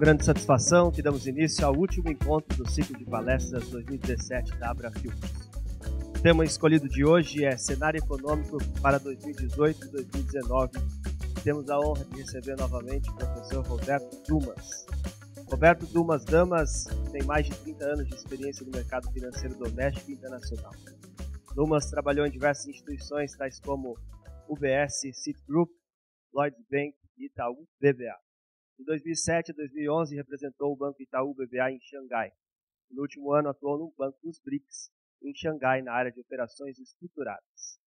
grande satisfação que damos início ao último encontro do ciclo de palestras 2017 da Abra Filmes. O tema escolhido de hoje é Cenário Econômico para 2018 e 2019. Temos a honra de receber novamente o professor Roberto Dumas. Roberto Dumas Damas tem mais de 30 anos de experiência no mercado financeiro doméstico e internacional. Dumas trabalhou em diversas instituições, tais como UBS, Citigroup, Lloyds Bank e Itaú BBA. De 2007 a 2011, representou o Banco Itaú BBA em Xangai. No último ano, atuou no Banco dos BRICS, em Xangai, na área de operações estruturadas.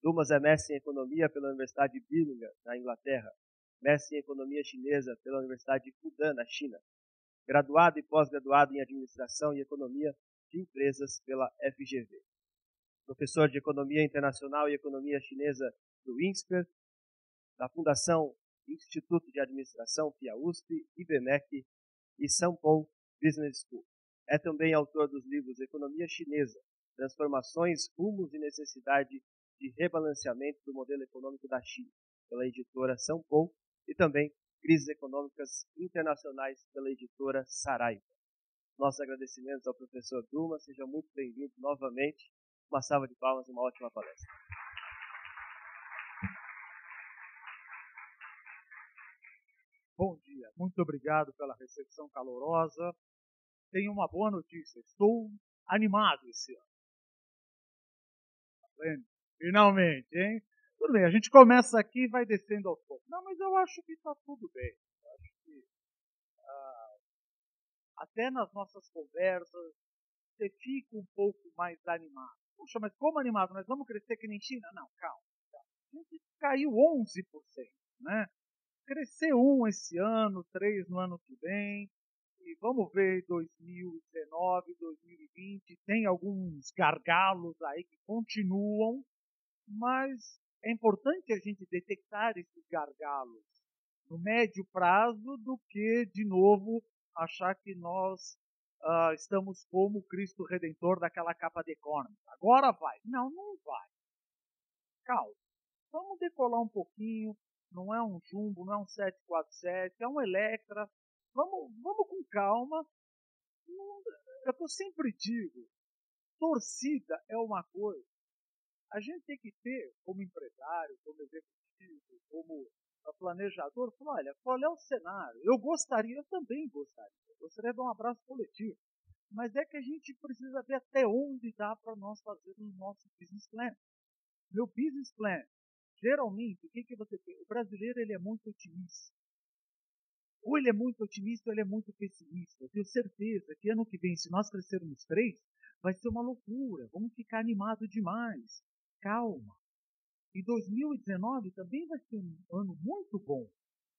Dumas é mestre em Economia pela Universidade de Birmingham, na Inglaterra, mestre em Economia Chinesa pela Universidade de Fudan, na China, graduado e pós-graduado em Administração e Economia de Empresas pela FGV. Professor de Economia Internacional e Economia Chinesa do INSPER, da Fundação Instituto de Administração, FIA-USP, IBMEC e São Paulo Business School. É também autor dos livros Economia Chinesa, Transformações, Rumos e Necessidade de Rebalanceamento do Modelo Econômico da China, pela editora São Paulo, e também Crises Econômicas Internacionais, pela editora Saraiva. Nossos agradecimentos ao professor Dumas, seja muito bem-vindo novamente. Uma salva de palmas e uma ótima palestra. Bom dia, muito obrigado pela recepção calorosa. Tenho uma boa notícia, estou animado esse ano. Tá vendo? Finalmente, hein? Tudo bem, a gente começa aqui e vai descendo aos poucos. Não, mas eu acho que está tudo bem. Eu acho que até nas nossas conversas você fica um pouco mais animado. Puxa, mas como animado? Nós vamos crescer que nem China? Não, calma. A gente caiu 11%, né? Crescer 1 esse ano, 3 no ano que vem, e vamos ver 2019, 2020, tem alguns gargalos aí que continuam, mas é importante a gente detectar esses gargalos no médio prazo do que, de novo, achar que nós estamos como o Cristo Redentor daquela capa de Economist. Agora vai. Não, não vai. Calma. Vamos decolar um pouquinho. Não é um Jumbo, não é um 747, é um Electra. Vamos com calma. É o que eu sempre digo, torcida é uma coisa. A gente tem que ter, como empresário, como executivo, como planejador, falar, olha, qual é o cenário? Eu também gostaria de um abraço coletivo. Mas é que a gente precisa ver até onde dá para nós fazer o nosso business plan. Meu business plan, geralmente, o que você tem? O brasileiro ele é muito otimista. Ou ele é muito otimista ou ele é muito pessimista. Eu tenho certeza que ano que vem, se nós crescermos 3, vai ser uma loucura. Vamos ficar animados demais. Calma. E 2019 também vai ser um ano muito bom.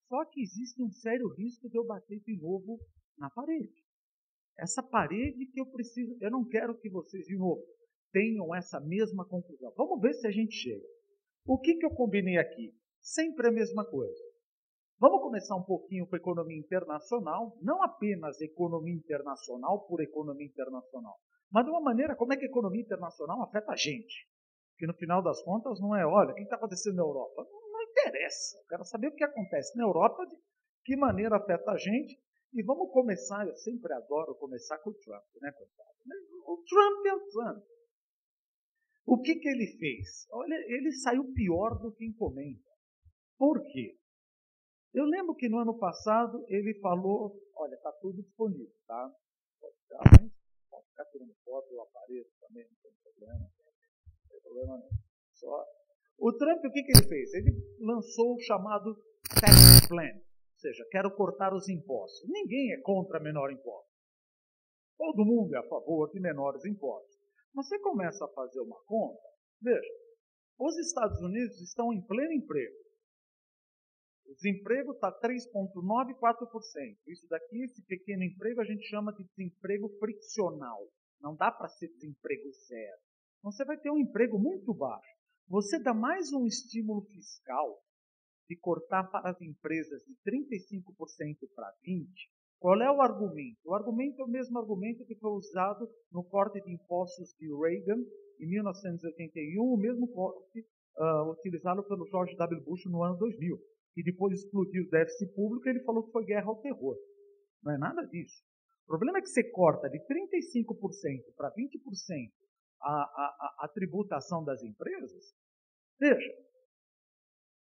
Só que existe um sério risco de eu bater de novo na parede. Essa parede que eu não quero que vocês, de novo, tenham essa mesma conclusão. Vamos ver se a gente chega. O que eu combinei aqui? Sempre a mesma coisa. Vamos começar um pouquinho com economia internacional, não apenas economia internacional por economia internacional, mas de uma maneira como é que a economia internacional afeta a gente. Que no final das contas não é, olha, o que está acontecendo na Europa? Não interessa. Eu quero saber o que acontece na Europa, de que maneira afeta a gente. E vamos começar, eu sempre adoro começar com o Trump, né, coitado? O Trump é o Trump. O que ele fez? Olha, ele saiu pior do que encomenda. Por quê? Eu lembro que no ano passado ele falou, olha, está tudo disponível, tá? Pode ficar tirando foto do aparelho também, não tem problema. Não tem problema não. Só... O Trump, o que ele fez? Ele lançou o chamado Tax Plan, ou seja, quero cortar os impostos. Ninguém é contra menor imposto. Todo mundo é a favor de menores impostos. Mas você começa a fazer uma conta, veja, os Estados Unidos estão em pleno emprego. O desemprego está 3,94%. Isso daqui, esse pequeno emprego, a gente chama de desemprego friccional. Não dá para ser desemprego zero. Então, você vai ter um emprego muito baixo. Você dá mais um estímulo fiscal de cortar para as empresas de 35% para 20%. Qual é o argumento? O argumento é o mesmo argumento que foi usado no corte de impostos de Reagan em 1981, o mesmo corte utilizado pelo George W. Bush no ano 2000. Que depois explodiu o déficit público e ele falou que foi guerra ao terror. Não é nada disso. O problema é que você corta de 35% para 20% a tributação das empresas. Veja,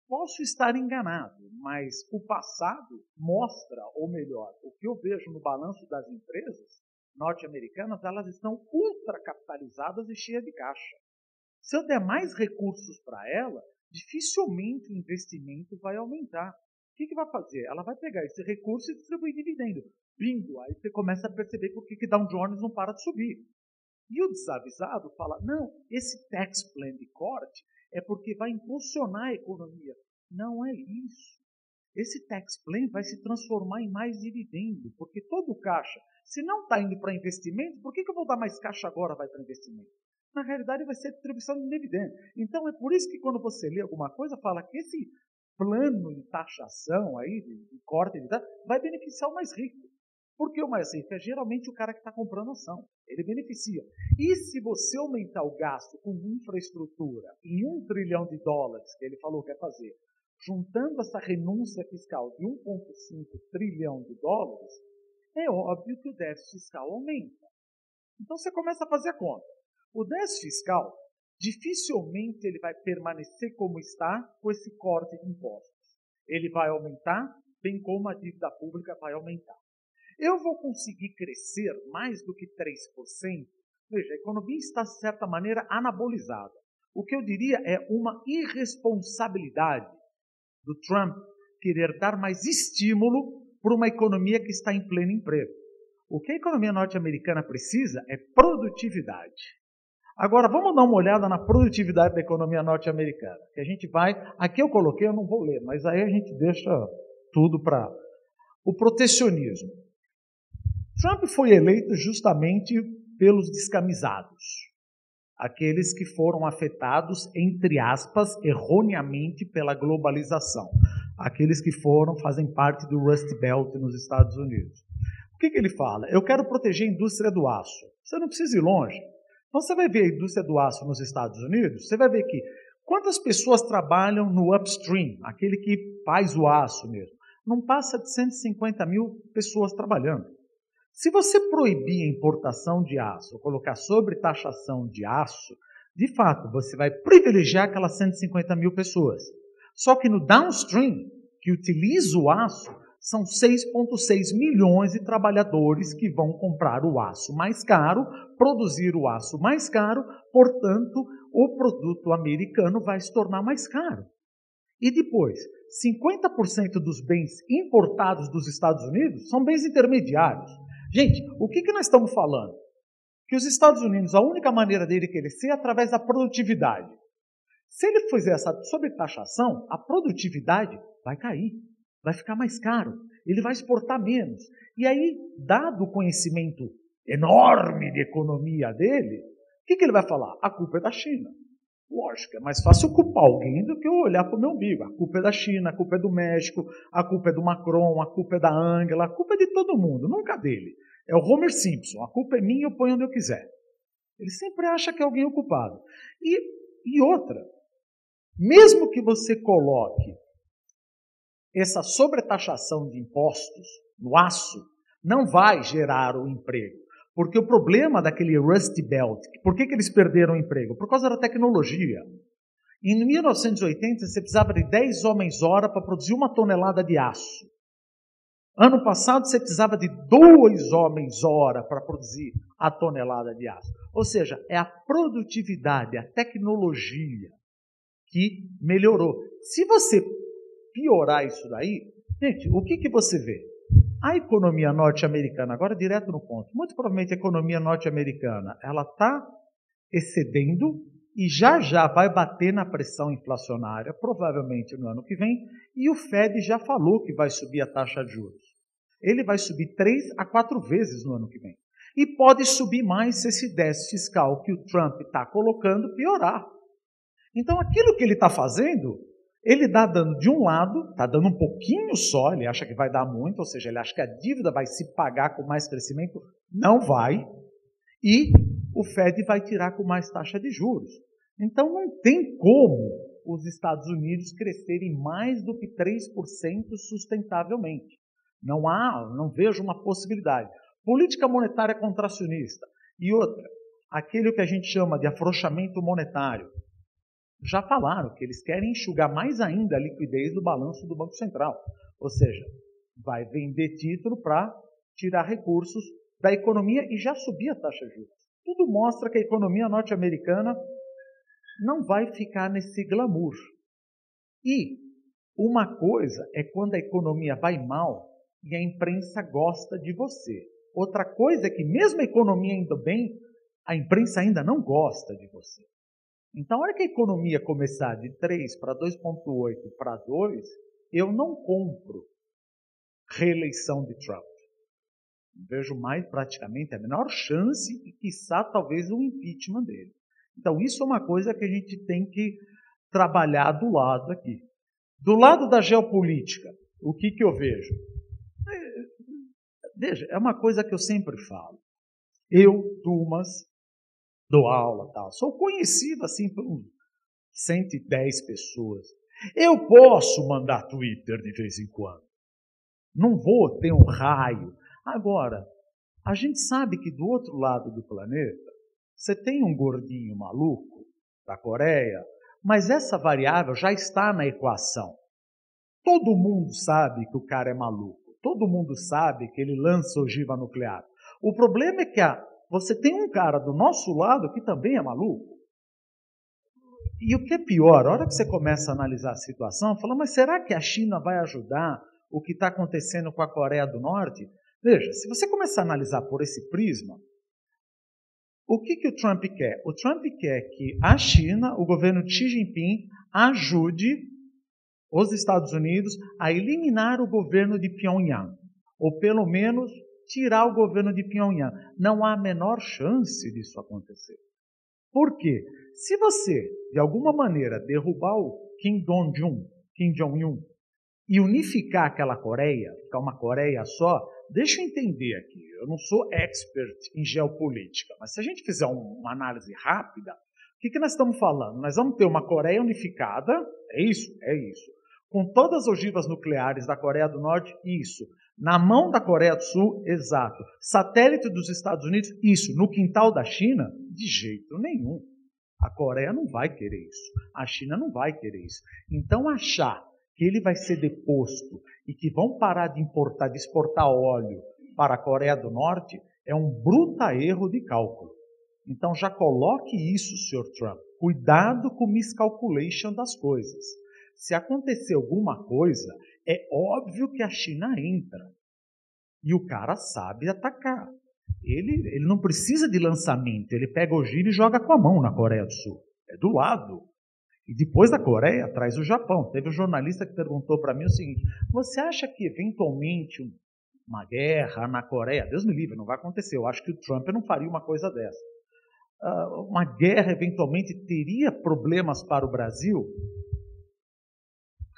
posso estar enganado, mas o passado mostra, ou melhor, o que eu vejo no balanço das empresas norte-americanas, elas estão ultracapitalizadas e cheias de caixa. Se eu der mais recursos para ela, dificilmente o investimento vai aumentar. O que vai fazer? Ela vai pegar esse recurso e distribuir dividendo. Bingo! Aí você começa a perceber por que Dow Jones não para de subir. E o desavisado fala, não, esse tax plan de corte é porque vai impulsionar a economia. Não é isso. Esse tax plan vai se transformar em mais dividendo, porque todo o caixa, se não está indo para investimento, por que eu vou dar mais caixa agora vai para investimento? Na realidade, vai ser distribuição de dividendo. Então, é por isso que quando você lê alguma coisa, fala que esse plano de taxação aí, de corte de taxa, vai beneficiar o mais rico. Porque o mais rico é geralmente o cara que está comprando ação. Ele beneficia. E se você aumentar o gasto com infraestrutura em $1 trilhão, que ele falou que quer fazer, juntando essa renúncia fiscal de 1,5 trilhão de dólares, é óbvio que o déficit fiscal aumenta. Então você começa a fazer a conta. O déficit fiscal, dificilmente ele vai permanecer como está com esse corte de impostos. Ele vai aumentar, bem como a dívida pública vai aumentar. Eu vou conseguir crescer mais do que 3%? Veja, a economia está, de certa maneira, anabolizada. O que eu diria é uma irresponsabilidade do Trump querer dar mais estímulo para uma economia que está em pleno emprego. O que a economia norte-americana precisa é produtividade. Agora, vamos dar uma olhada na produtividade da economia norte-americana. Que a gente vai... Aqui eu coloquei, eu não vou ler, mas aí a gente deixa tudo para... O protecionismo. Trump foi eleito justamente pelos descamisados. Aqueles que foram afetados, entre aspas, erroneamente pela globalização. Aqueles que fazem parte do Rust Belt nos Estados Unidos. O que ele fala? Eu quero proteger a indústria do aço. Você não precisa ir longe. Então você vai ver a indústria do aço nos Estados Unidos, você vai ver que quantas pessoas trabalham no upstream, aquele que faz o aço mesmo. Não passa de 150 mil pessoas trabalhando. Se você proibir a importação de aço, ou colocar sobretaxação de aço, de fato, você vai privilegiar aquelas 150 mil pessoas. Só que no downstream, que utiliza o aço, são 6,6 milhões de trabalhadores que vão comprar o aço mais caro, produzir o aço mais caro, portanto, o produto americano vai se tornar mais caro. E depois, 50% dos bens importados dos Estados Unidos são bens intermediários. Gente, o que nós estamos falando? Que os Estados Unidos, a única maneira dele crescer é através da produtividade. Se ele fizer essa sobretaxação, a produtividade vai cair, vai ficar mais caro, ele vai exportar menos. E aí, dado o conhecimento enorme de economia dele, o que ele vai falar? A culpa é da China. Lógico, é mais fácil culpar alguém do que eu olhar para o meu umbigo. A culpa é da China, a culpa é do México, a culpa é do Macron, a culpa é da Angela, a culpa é de todo mundo, nunca dele. É o Homer Simpson, a culpa é minha, eu ponho onde eu quiser. Ele sempre acha que é alguém o culpado. E outra, mesmo que você coloque essa sobretaxação de impostos no aço, não vai gerar o emprego. Porque o problema daquele Rust Belt, por que eles perderam o emprego? Por causa da tecnologia. Em 1980, você precisava de 10 homens-hora para produzir 1 tonelada de aço. Ano passado, você precisava de 2 homens-hora para produzir a tonelada de aço. Ou seja, é a produtividade, a tecnologia que melhorou. Se você piorar isso daí, gente, o que você vê? A economia norte-americana, agora direto no ponto, muito provavelmente a economia norte-americana, ela está excedendo e já vai bater na pressão inflacionária, provavelmente no ano que vem, e o Fed já falou que vai subir a taxa de juros. Ele vai subir 3 a 4 vezes no ano que vem. E pode subir mais se esse déficit fiscal que o Trump está colocando piorar. Então, aquilo que ele está fazendo, ele está dando de um lado, está dando um pouquinho só, ele acha que vai dar muito, ou seja, ele acha que a dívida vai se pagar com mais crescimento, não vai, e o Fed vai tirar com mais taxa de juros. Então não tem como os Estados Unidos crescerem mais do que 3% sustentavelmente. Não vejo uma possibilidade. Política monetária contracionista. E outra, aquele que a gente chama de afrouxamento monetário. Já falaram que eles querem enxugar mais ainda a liquidez do balanço do Banco Central. Ou seja, vai vender título para tirar recursos da economia e já subir a taxa de juros. Tudo mostra que a economia norte-americana não vai ficar nesse glamour. E uma coisa é quando a economia vai mal e a imprensa gosta de você. Outra coisa é que mesmo a economia indo bem, a imprensa ainda não gosta de você. Então, a hora que a economia começar de 3 para 2,8 para 2, eu não compro reeleição de Trump. Vejo mais praticamente a menor chance e, quiçá, talvez o impeachment dele. Então, isso é uma coisa que a gente tem que trabalhar do lado aqui. Do lado da geopolítica, o que eu vejo? Veja, é uma coisa que eu sempre falo. Eu, Tumas, dou aula, tal. Sou conhecido assim por 110 pessoas. Eu posso mandar Twitter de vez em quando. Não vou ter um raio. Agora, a gente sabe que do outro lado do planeta, você tem um gordinho maluco da Coreia, mas essa variável já está na equação. Todo mundo sabe que o cara é maluco. Todo mundo sabe que ele lança ogiva nuclear. O problema é que você tem um cara do nosso lado que também é maluco. E o que é pior, a hora que você começa a analisar a situação, fala, mas será que a China vai ajudar o que está acontecendo com a Coreia do Norte? Veja, se você começar a analisar por esse prisma, o que o Trump quer? O Trump quer que a China, o governo de Xi Jinping, ajude os Estados Unidos a eliminar o governo de Pyongyang, ou pelo menos tirar o governo de Pyongyang. Não há a menor chance disso acontecer. Por quê? Se você, de alguma maneira, derrubar o Kim Jong-un, e unificar aquela Coreia, ficar uma Coreia só, deixa eu entender aqui, eu não sou expert em geopolítica, mas se a gente fizer uma análise rápida, o que nós estamos falando? Nós vamos ter uma Coreia unificada, é isso? É isso. Com todas as ogivas nucleares da Coreia do Norte, isso. Na mão da Coreia do Sul, exato. Satélite dos Estados Unidos, isso. No quintal da China, de jeito nenhum. A Coreia não vai querer isso. A China não vai querer isso. Então, achar que ele vai ser deposto e que vão parar de exportar óleo para a Coreia do Norte é um bruta erro de cálculo. Então, já coloque isso, Sr. Trump. Cuidado com o miscalculation das coisas. Se acontecer alguma coisa, é óbvio que a China entra. E o cara sabe atacar. Ele não precisa de lançamento. Ele pega o giro e joga com a mão na Coreia do Sul. É do lado. E depois da Coreia, traz o Japão. Teve um jornalista que perguntou para mim o seguinte, você acha que eventualmente uma guerra na Coreia, Deus me livre, não vai acontecer. Eu acho que o Trump não faria uma coisa dessa. Uma guerra eventualmente teria problemas para o Brasil?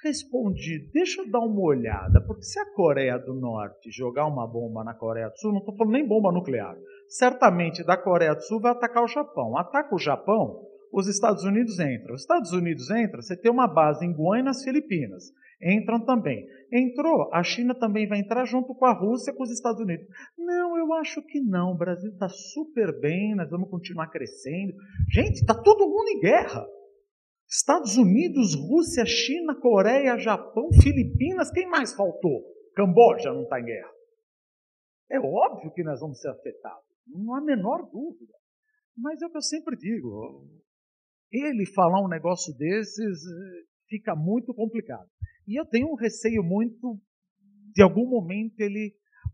Respondi, deixa eu dar uma olhada, porque se a Coreia do Norte jogar uma bomba na Coreia do Sul, não estou falando nem bomba nuclear, certamente da Coreia do Sul vai atacar o Japão. Ataca o Japão, os Estados Unidos entram. Os Estados Unidos entram, você tem uma base em Guam e nas Filipinas. Entram também. Entrou, a China também vai entrar junto com a Rússia, com os Estados Unidos. Não, eu acho que não. O Brasil está super bem, nós vamos continuar crescendo. Gente, está todo mundo em guerra. Estados Unidos, Rússia, China, Coreia, Japão, Filipinas, quem mais faltou? Camboja não está em guerra. É óbvio que nós vamos ser afetados, não há a menor dúvida. Mas é o que eu sempre digo, ele falar um negócio desses fica muito complicado. E eu tenho um receio muito, de algum momento,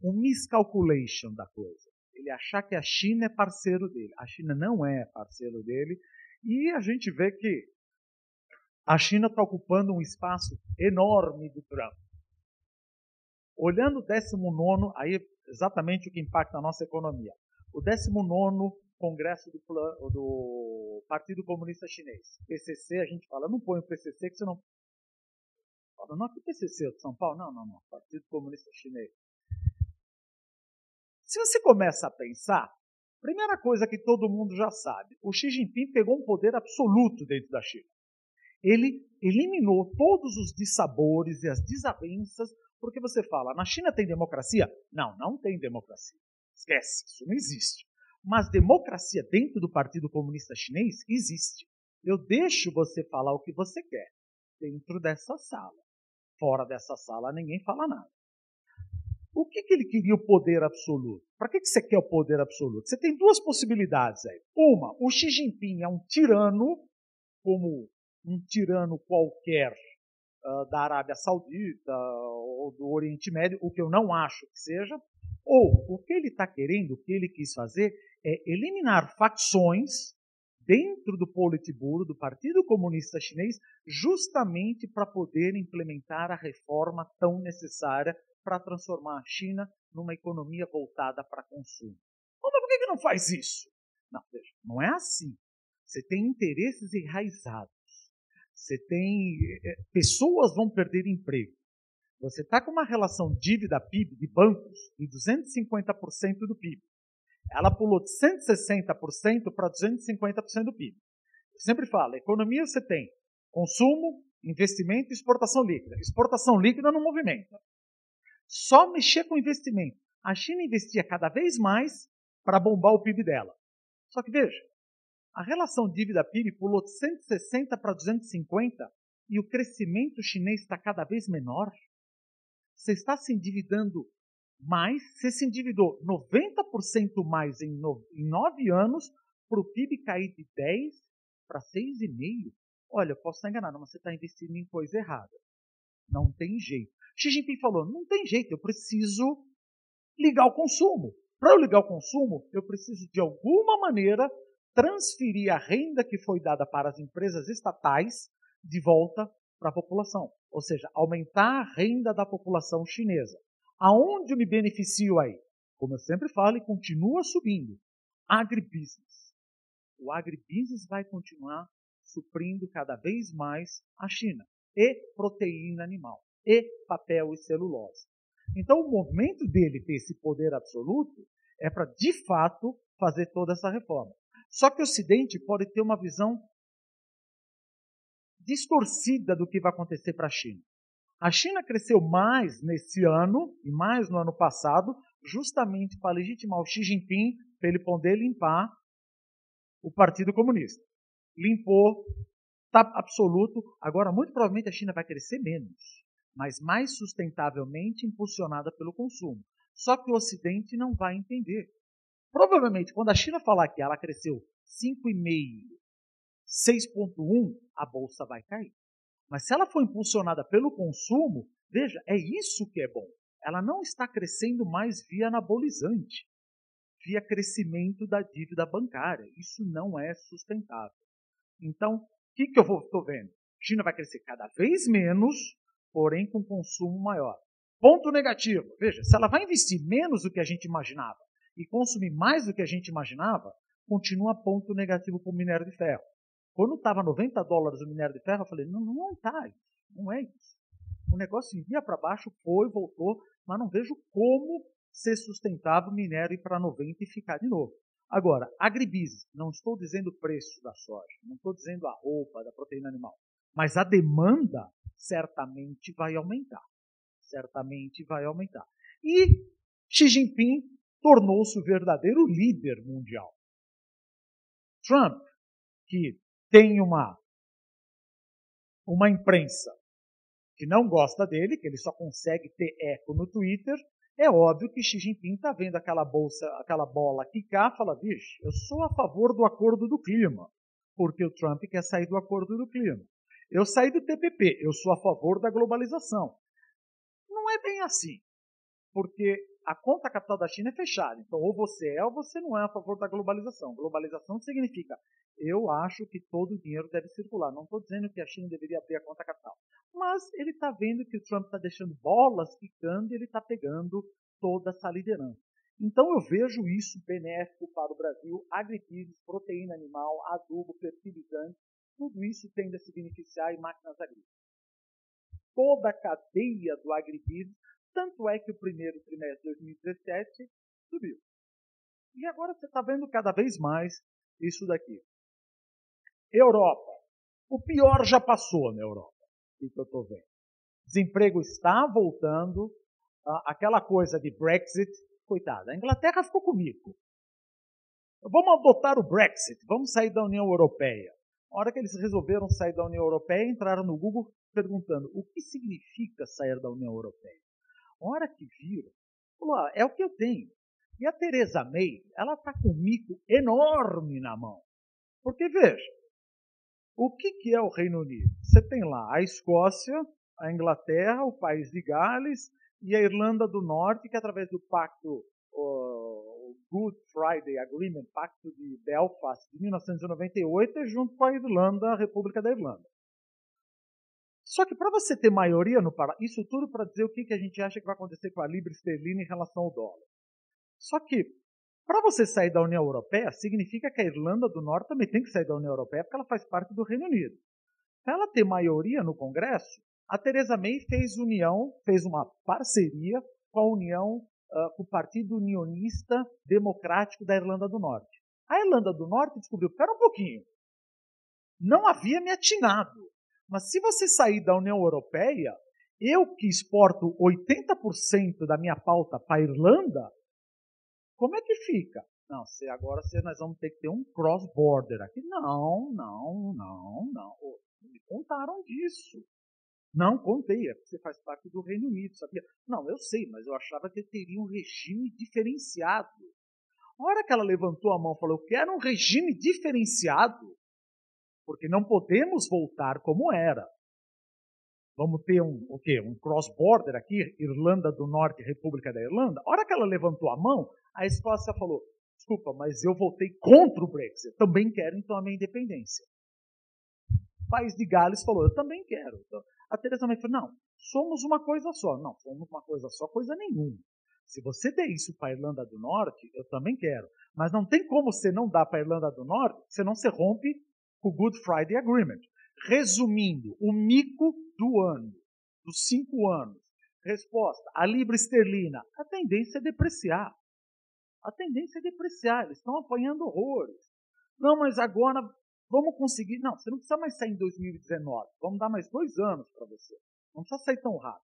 um miscalculation da coisa. Ele achar que a China é parceiro dele. A China não é parceiro dele. E a gente vê que a China está ocupando um espaço enorme do Trump. Olhando o 19º, aí exatamente o que impacta a nossa economia. O 19º Congresso do Partido Comunista Chinês. PCC, a gente fala, não põe o PCC que você não... Fala, não, que PCC de São Paulo? Não. Partido Comunista Chinês. Se você começa a pensar, primeira coisa que todo mundo já sabe, o Xi Jinping pegou um poder absoluto dentro da China. Ele eliminou todos os dissabores e as desavenças Porque você fala, na China tem democracia? Não, não tem democracia. Esquece, isso não existe. Mas democracia dentro do Partido Comunista Chinês existe. Eu deixo você falar o que você quer dentro dessa sala. Fora dessa sala, ninguém fala nada. O que ele queria o poder absoluto? Para que você quer o poder absoluto? Você tem duas possibilidades aí. Uma, o Xi Jinping é um tirano, como um tirano qualquer da Arábia Saudita ou do Oriente Médio, o que eu não acho que seja. Ou o que ele está querendo, o que ele quis fazer, é eliminar facções dentro do Politburo, do Partido Comunista Chinês, justamente para poder implementar a reforma tão necessária para transformar a China numa economia voltada para consumo. Mas por que não faz isso? Não, veja, não é assim. Você tem interesses enraizados. Você tem... pessoas vão perder emprego. Você está com uma relação dívida-PIB de bancos de 250% do PIB. Ela pulou de 160% para 250% do PIB. Eu sempre falo, economia você tem consumo, investimento e exportação líquida. Exportação líquida não movimenta. Só mexer com investimento. A China investia cada vez mais para bombar o PIB dela. Só que veja, a relação dívida-PIB pulou de 160 para 250 e o crescimento chinês está cada vez menor. Você está se endividando mais, você se endividou 90% mais em 9 anos para o PIB cair de 10 para 6,5. Olha, eu posso estar enganado, mas você está investindo em coisa errada. Não tem jeito. Xi Jinping falou, não tem jeito, eu preciso ligar o consumo. Para eu ligar o consumo, eu preciso de alguma maneira transferir a renda que foi dada para as empresas estatais de volta para a população. Ou seja, aumentar a renda da população chinesa. Aonde eu me beneficio aí? Como eu sempre falo e continua subindo. Agribusiness. O agribusiness vai continuar suprindo cada vez mais a China. E proteína animal. E papel e celulose. Então, o momento dele ter esse poder absoluto é para, de fato, fazer toda essa reforma. Só que o Ocidente pode ter uma visão distorcida do que vai acontecer para a China. A China cresceu mais nesse ano e mais no ano passado, justamente para legitimar o Xi Jinping, para ele poder limpar o Partido Comunista. Limpou, está absoluto. Agora, muito provavelmente, a China vai crescer menos, mas mais sustentavelmente impulsionada pelo consumo. Só que o Ocidente não vai entender. Provavelmente, quando a China falar que ela cresceu 5,5%, 6,1%, a bolsa vai cair. Mas se ela for impulsionada pelo consumo, veja, é isso que é bom. Ela não está crescendo mais via anabolizante, via crescimento da dívida bancária. Isso não é sustentável. Então, o que eu estou vendo? A China vai crescer cada vez menos, porém com consumo maior. Ponto negativo. Veja, se ela vai investir menos do que a gente imaginava e consumir mais do que a gente imaginava, continua ponto negativo para o minério de ferro. Quando estava $90 o minério de ferro, eu falei, não está isso, não é isso. O negócio ia para baixo, foi, voltou, mas não vejo como ser sustentável o minério ir para 90 e ficar de novo. Agora, agribusiness, não estou dizendo o preço da soja, não estou dizendo a roupa, da proteína animal, mas a demanda certamente vai aumentar. Certamente vai aumentar. E Xi Jinping tornou-se o verdadeiro líder mundial. Trump, que tem uma imprensa que não gosta dele, que ele só consegue ter eco no Twitter, é óbvio que Xi Jinping está vendo aquela bola quicar e fala, vixe, eu sou a favor do acordo do clima, porque o Trump quer sair do acordo do clima. Eu saí do TPP, eu sou a favor da globalização. Não é bem assim, porque a conta capital da China é fechada. Então, ou você é ou você não é a favor da globalização. Globalização significa, eu acho que todo o dinheiro deve circular. Não estou dizendo que a China deveria abrir a conta capital. Mas ele está vendo que o Trump está deixando bolas quicando e ele está pegando toda essa liderança. Então, eu vejo isso benéfico para o Brasil. Agribusiness, proteína animal, adubo, fertilizante, tudo isso tende a se beneficiar em máquinas agrícolas. Toda a cadeia do agribusiness. Tanto é que o primeiro trimestre de 2017 subiu. E agora você está vendo cada vez mais isso daqui. Europa. O pior já passou na Europa. O que eu estou vendo? desemprego está voltando, aquela coisa de Brexit, coitada, a Inglaterra ficou comigo. Vamos adotar o Brexit, vamos sair da União Europeia. A hora que eles resolveram sair da União Europeia, entraram no Google perguntando o que significa sair da União Europeia. A hora que viram, falou, é o que eu tenho. E a Theresa May, ela está com um mico enorme na mão. Porque, veja, o que é o Reino Unido? Você tem lá a Escócia, a Inglaterra, o País de Gales e a Irlanda do Norte, que através do pacto, o Good Friday Agreement, Pacto de Belfast, de 1998, é junto com a Irlanda, a República da Irlanda. Só que para você ter maioria no parlamento, isso tudo para dizer o que a gente acha que vai acontecer com a libra esterlina em relação ao dólar. Só que, para você sair da União Europeia, significa que a Irlanda do Norte também tem que sair da União Europeia, porque ela faz parte do Reino Unido. Para ela ter maioria no Congresso, a Theresa May fez uma parceria com a União, com o Partido Unionista Democrático da Irlanda do Norte. A Irlanda do Norte descobriu, espera um pouquinho, não havia me atinado, mas se você sair da União Europeia, eu que exporto 80% da minha pauta para a Irlanda, como é que fica? Não, agora nós vamos ter que ter um cross-border aqui. Não. Me contaram disso. Não, contei, é porque você faz parte do Reino Unido, sabia? Não, eu sei, mas eu achava que teria um regime diferenciado. A hora que ela levantou a mão e falou, eu quero um regime diferenciado, porque não podemos voltar como era. Vamos ter um cross-border aqui, Irlanda do Norte, República da Irlanda. A hora que ela levantou a mão, a Escócia falou, desculpa, mas eu votei contra o Brexit. Eu também quero, então, a minha independência. O País de Gales falou, eu também quero. Então, a Theresa May falou, não, somos uma coisa só. Não, somos uma coisa só, coisa nenhuma. Se você der isso para a Irlanda do Norte, eu também quero. Mas não tem como você não dar para a Irlanda do Norte, senão você rompe com o Good Friday Agreement. Resumindo, o mico do ano, dos 5 anos. Resposta, a libra esterlina, a tendência é depreciar. A tendência é depreciar, eles estão apanhando horrores. Não, mas agora vamos conseguir. Não, você não precisa mais sair em 2019. Vamos dar mais 2 anos para você. Não precisa sair tão rápido.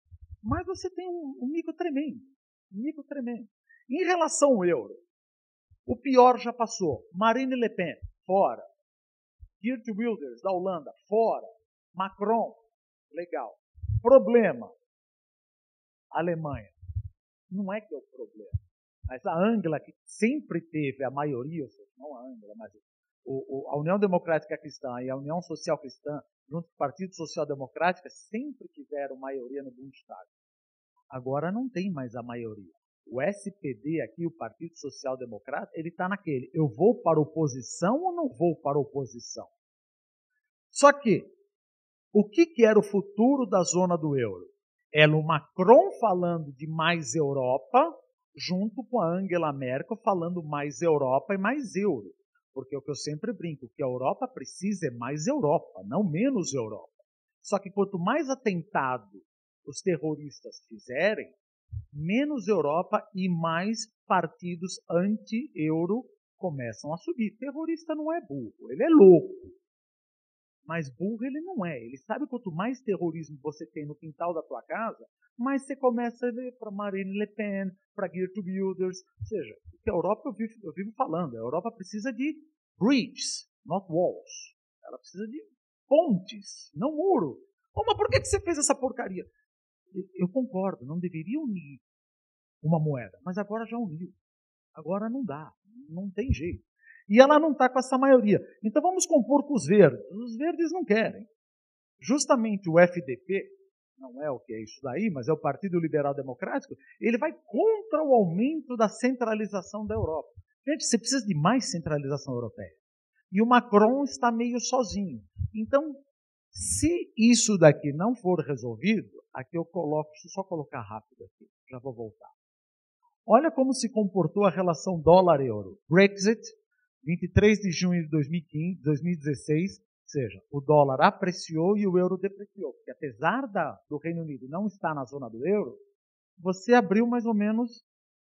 Mas você tem um mico tremendo. Um mico tremendo. Em relação ao euro, o pior já passou. Marine Le Pen, fora. Geert Wilders, da Holanda, fora. Macron, legal. Problema. Alemanha. Não é que é o problema. Mas a Angela, que sempre teve a maioria, ou seja, não a Angela, mas a União Democrática Cristã e a União Social Cristã, junto com o Partido Social Democrático, sempre tiveram maioria no Bundestag. Agora não tem mais a maioria. O SPD aqui, o Partido Social Democrata, ele está naquele, eu vou para oposição ou não vou para oposição? Só que, o que era o futuro da zona do euro? Era o Macron falando de mais Europa, junto com a Angela Merkel falando mais Europa e mais euro. Porque é o que eu sempre brinco, que a Europa precisa é mais Europa, não menos Europa. Só que quanto mais atentado os terroristas fizerem, menos Europa e mais partidos anti-euro começam a subir. Terrorista não é burro, ele é louco. Mas burro ele não é. Ele sabe que quanto mais terrorismo você tem no quintal da tua casa, mais você começa a ver para Marine Le Pen, para Geert Wilders. Ou seja, a Europa, eu vivo falando, a Europa precisa de bridges, not walls. Ela precisa de pontes, não muro. Oh, mas por que você fez essa porcaria? Eu concordo, não deveria unir uma moeda, mas agora já uniu. Agora não dá, não tem jeito. E ela não está com essa maioria. Então vamos compor com os verdes. Os verdes não querem. Justamente o FDP, não é o que é isso daí, mas é o Partido Liberal Democrático, ele vai contra o aumento da centralização da Europa. Gente, você precisa de mais centralização europeia. E o Macron está meio sozinho. Então, se isso daqui não for resolvido, aqui eu coloco, deixa eu só colocar rápido aqui, já vou voltar. Olha como se comportou a relação dólar-euro. Brexit, 23 de junho de 2016, ou seja, o dólar apreciou e o euro depreciou. Porque apesar do Reino Unido não estar na zona do euro, você abriu mais ou menos,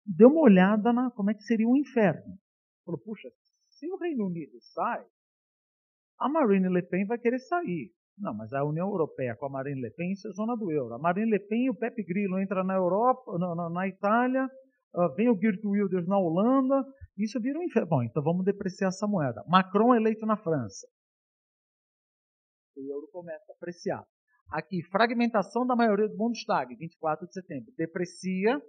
deu uma olhada na como é que seria o inferno. Falou, puxa, se o Reino Unido sai, a Marine Le Pen vai querer sair. Não, mas a União Europeia com a Marine Le Pen, isso é zona do euro. A Marine Le Pen e o Beppe Grillo entram na Europa, na Itália, vem o Geert Wilders na Holanda, isso vira um inferno. Bom, então vamos depreciar essa moeda. Macron eleito na França. O euro começa a apreciar. Aqui, fragmentação da maioria do Bundestag, 24 de setembro. Deprecia,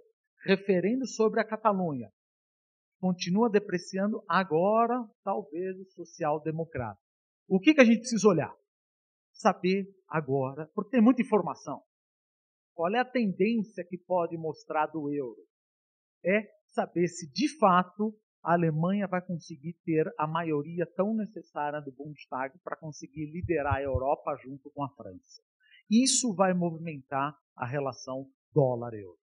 referendo sobre a Catalunha. Continua depreciando agora, talvez, o social-democrata. O que a gente precisa olhar? Saber agora, porque tem muita informação. Qual é a tendência que pode mostrar do euro? É saber se, de fato, a Alemanha vai conseguir ter a maioria tão necessária do Bundestag para conseguir liderar a Europa junto com a França. Isso vai movimentar a relação dólar-euro.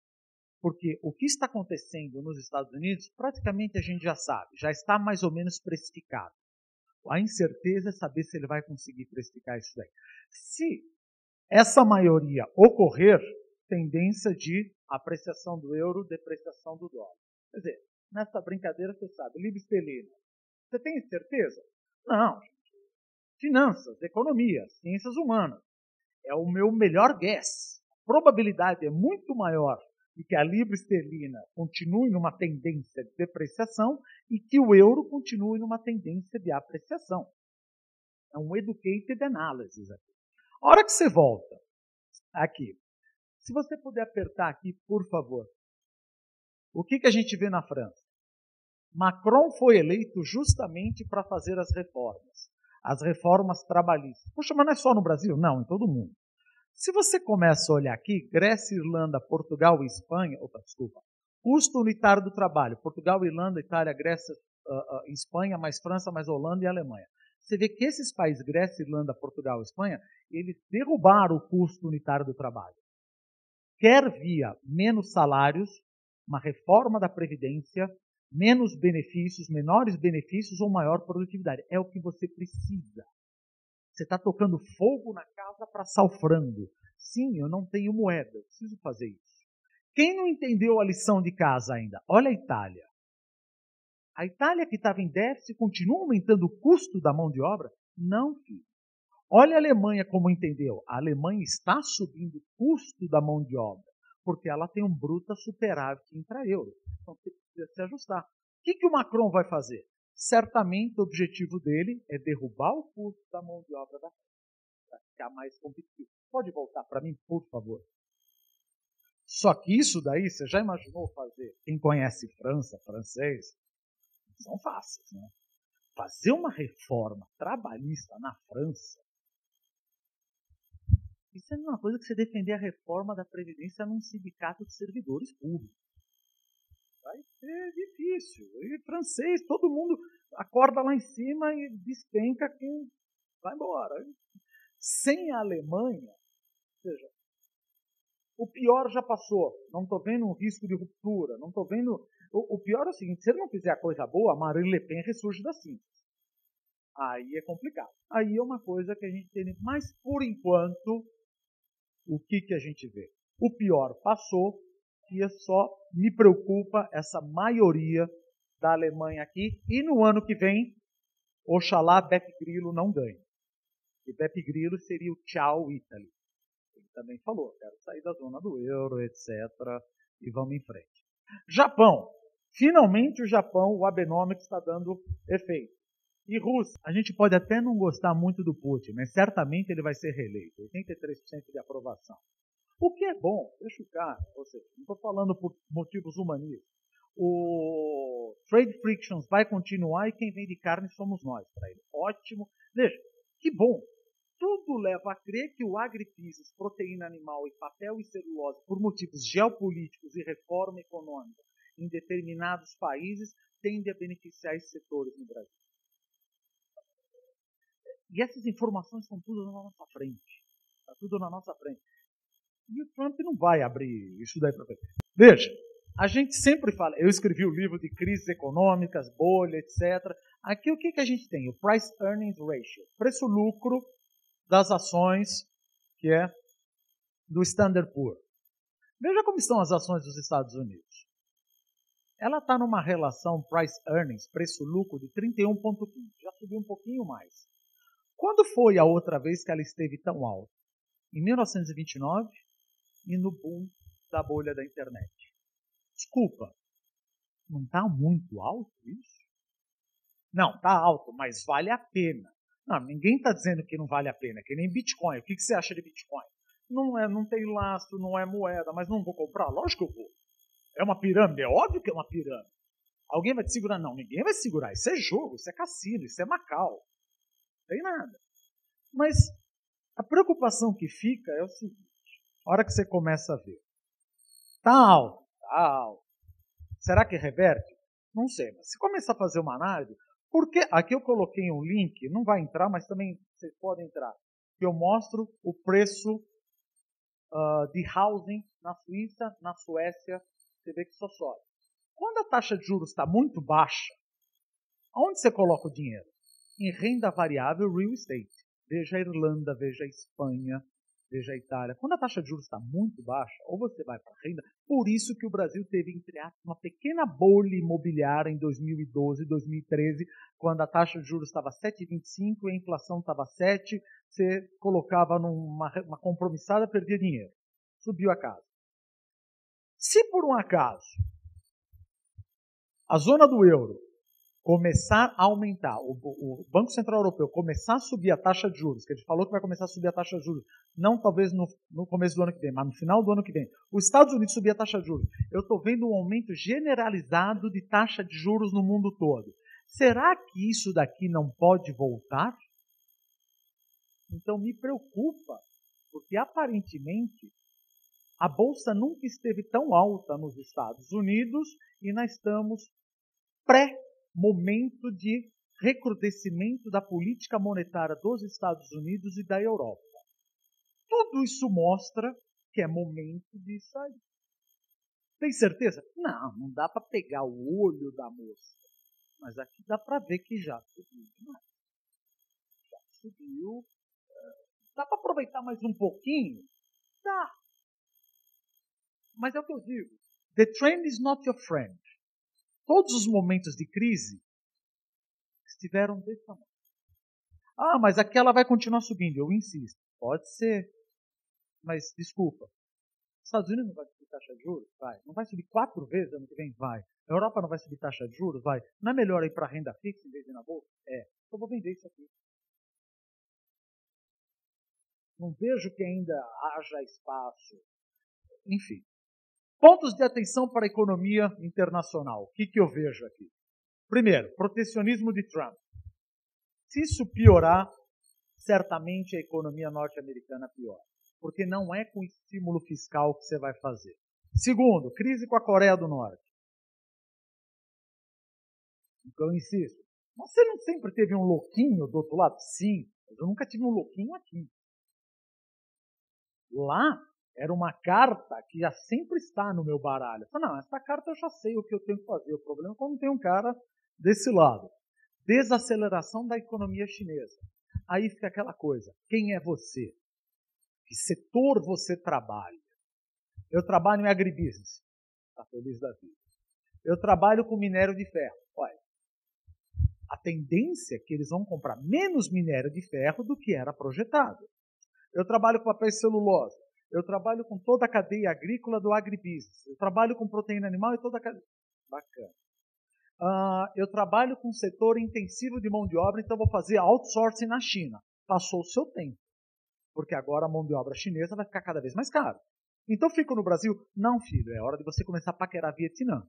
Porque o que está acontecendo nos Estados Unidos, praticamente a gente já sabe, já está mais ou menos precificado. A incerteza é saber se ele vai conseguir precificar isso daí. Se essa maioria ocorrer, tendência de apreciação do euro, depreciação do dólar. Quer dizer, nessa brincadeira você sabe, libra esterlina. Você tem certeza? Não. Finanças, economia, ciências humanas. É o meu melhor guess. A probabilidade é muito maior de que a libra esterlina continue numa tendência de depreciação e que o euro continue numa tendência de apreciação. É um educated analysis aqui. A hora que você volta aqui, se você puder apertar aqui, por favor. O que a gente vê na França? Macron foi eleito justamente para fazer as reformas trabalhistas. Puxa, mas não é só no Brasil? Não, em todo mundo. Se você começa a olhar aqui, Grécia, Irlanda, Portugal e Espanha, custo unitário do trabalho, Portugal, Irlanda, Itália, Grécia, Espanha, mais França, mais Holanda e Alemanha. Você vê que esses países, Grécia, Irlanda, Portugal e Espanha, eles derrubaram o custo unitário do trabalho. Quer via menos salários, uma reforma da Previdência, menos benefícios, menores benefícios ou maior produtividade. É o que você precisa. Você está tocando fogo na casa para assar o frango. Sim, eu não tenho moeda, eu preciso fazer isso. Quem não entendeu a lição de casa ainda? Olha a Itália. A Itália que estava em déficit continua aumentando o custo da mão de obra? Não, filho. Olha a Alemanha como entendeu. A Alemanha está subindo o custo da mão de obra, porque ela tem um bruta superávit intra-euro. Então você precisa se ajustar. O que o Macron vai fazer? Certamente o objetivo dele é derrubar o custo da mão de obra da França, para ficar mais competitivo. Pode voltar para mim, por favor? Só que isso daí, você já imaginou fazer? Quem conhece França, francês, são fáceis, né? Fazer uma reforma trabalhista na França, isso é uma coisa que você defender a reforma da Previdência num sindicato de servidores públicos. Vai ser difícil. E francês, todo mundo acorda lá em cima e despenca quem vai embora. Sem a Alemanha, ou seja, o pior já passou. Não estou vendo um risco de ruptura. Não estou vendo. O pior é o seguinte: se ele não fizer a coisa boa, a Marine Le Pen ressurge das cinzas. Aí é complicado. Aí é uma coisa que a gente tem. Mas, por enquanto, o que a gente vê? O pior passou. E só me preocupa essa maioria da Alemanha aqui. E no ano que vem, oxalá Beppe Grillo não ganhe. E Beppe Grillo seria o Ciao Italy. Ele também falou, quero sair da zona do euro, etc. E vamos em frente. Japão. Finalmente o Japão, o Abenomics está dando efeito. E Rússia. A gente pode até não gostar muito do Putin, mas certamente ele vai ser reeleito. 83% de aprovação. O que é bom, deixa o cara, ou seja, não estou falando por motivos humanistas. O Trade Frictions vai continuar e quem vende carne somos nós para ele. Ótimo. Veja, que bom. Tudo leva a crer que o agribusiness, proteína animal e papel e celulose, por motivos geopolíticos e reforma econômica em determinados países, tende a beneficiar esses setores no Brasil. E essas informações estão tudo na nossa frente. Está tudo na nossa frente. E o Trump não vai abrir isso daí para ver. Veja, a gente sempre fala, eu escrevi o livro de crises econômicas, bolha, etc. Aqui o que a gente tem? O Price Earnings Ratio, preço-lucro das ações, que é do Standard Poor's. Veja como estão as ações dos Estados Unidos. Ela está numa relação Price Earnings, preço-lucro de 31,15. Já subiu um pouquinho mais. Quando foi a outra vez que ela esteve tão alta? Em 1929 e no boom da bolha da internet. Desculpa, não está muito alto isso? Não, está alto, mas vale a pena. Não, ninguém está dizendo que não vale a pena, que nem Bitcoin. O que você acha de Bitcoin? Não tem lastro, não é moeda, mas não vou comprar? Lógico que eu vou. É uma pirâmide? É óbvio que é uma pirâmide. Alguém vai te segurar? Não, ninguém vai segurar. Isso é jogo, isso é cassino, isso é Macau. Não tem nada. Mas a preocupação que fica é o seguinte. A hora que você começa a ver. Está alto, está alto. Será que reverte? Não sei, mas se começar a fazer uma análise, porque aqui eu coloquei um link, não vai entrar, mas também vocês podem entrar, que eu mostro o preço de housing na Suíça, na Suécia, você vê que só sobe. Quando a taxa de juros está muito baixa, aonde você coloca o dinheiro? Em renda variável, real estate. Veja a Irlanda, veja a Espanha, veja a Itália. Quando a taxa de juros está muito baixa, ou você vai para a renda, por isso que o Brasil teve, entre aspas, uma pequena bolha imobiliária em 2012, 2013, quando a taxa de juros estava 7,25 e a inflação estava 7, você colocava numa compromissada, perdia dinheiro. Subiu a casa. Se por um acaso a zona do euro começar a aumentar, o Banco Central Europeu começar a subir a taxa de juros, que ele falou que vai começar a subir a taxa de juros, não talvez no começo do ano que vem, mas no final do ano que vem, os Estados Unidos subir a taxa de juros, eu estou vendo um aumento generalizado de taxa de juros no mundo todo. Será que isso daqui não pode voltar? Então me preocupa, porque aparentemente a bolsa nunca esteve tão alta nos Estados Unidos e nós estamos pré-momento de recrudescimento da política monetária dos Estados Unidos e da Europa. Tudo isso mostra que é momento de sair. Tem certeza? Não dá para pegar o olho da moça. Mas aqui dá para ver que já subiu demais. Já subiu. Dá para aproveitar mais um pouquinho? Dá. Mas é o que eu digo. The trend is not your friend. Todos os momentos de crise estiveram desse tamanho. Ah, mas aquela vai continuar subindo. Eu insisto. Pode ser. Mas, desculpa. Os Estados Unidos não vai subir taxa de juros? Vai. Não vai subir 4 vezes ano que vem? Vai. A Europa não vai subir taxa de juros? Vai. Não é melhor ir para a renda fixa em vez de ir na bolsa? É. Eu vou vender isso aqui. Não vejo que ainda haja espaço. Enfim. Pontos de atenção para a economia internacional. O que eu vejo aqui? Primeiro, protecionismo de Trump. Se isso piorar, certamente a economia norte-americana piora. Porque não é com estímulo fiscal que você vai fazer. Segundo, crise com a Coreia do Norte. Então eu insisto. Você não sempre teve um louquinho do outro lado? Sim, mas eu nunca tive um louquinho aqui. Lá, era uma carta que já sempre está no meu baralho. Eu falo, não, essa carta eu já sei o que eu tenho que fazer. O problema é quando tem um cara desse lado. Desaceleração da economia chinesa. Aí fica aquela coisa. Quem é você? Que setor você trabalha? Eu trabalho em agribusiness. Está feliz da vida. Eu trabalho com minério de ferro. Olha, a tendência é que eles vão comprar menos minério de ferro do que era projetado. Eu trabalho com papel e celulose. Eu trabalho com toda a cadeia agrícola do agribusiness. Eu trabalho com proteína animal e toda a cadeia. Bacana. Eu trabalho com setor intensivo de mão de obra, então vou fazer outsourcing na China. Passou o seu tempo. Porque agora a mão de obra chinesa vai ficar cada vez mais cara. Então fico no Brasil? Não, filho, é hora de você começar a paquerar Vietnã.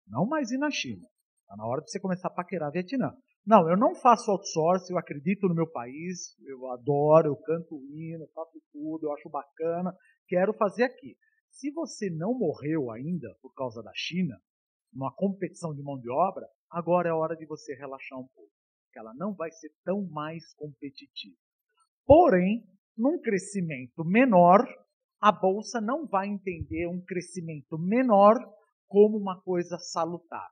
Não mais ir na China. Está na hora de você começar a paquerar Vietnã. Não, eu não faço outsourcing, eu acredito no meu país, eu adoro, eu canto o hino, faço tudo, eu acho bacana, quero fazer aqui. Se você não morreu ainda por causa da China, numa competição de mão de obra, agora é hora de você relaxar um pouco, porque ela não vai ser tão mais competitiva. Porém, num crescimento menor, a Bolsa não vai entender um crescimento menor como uma coisa salutar.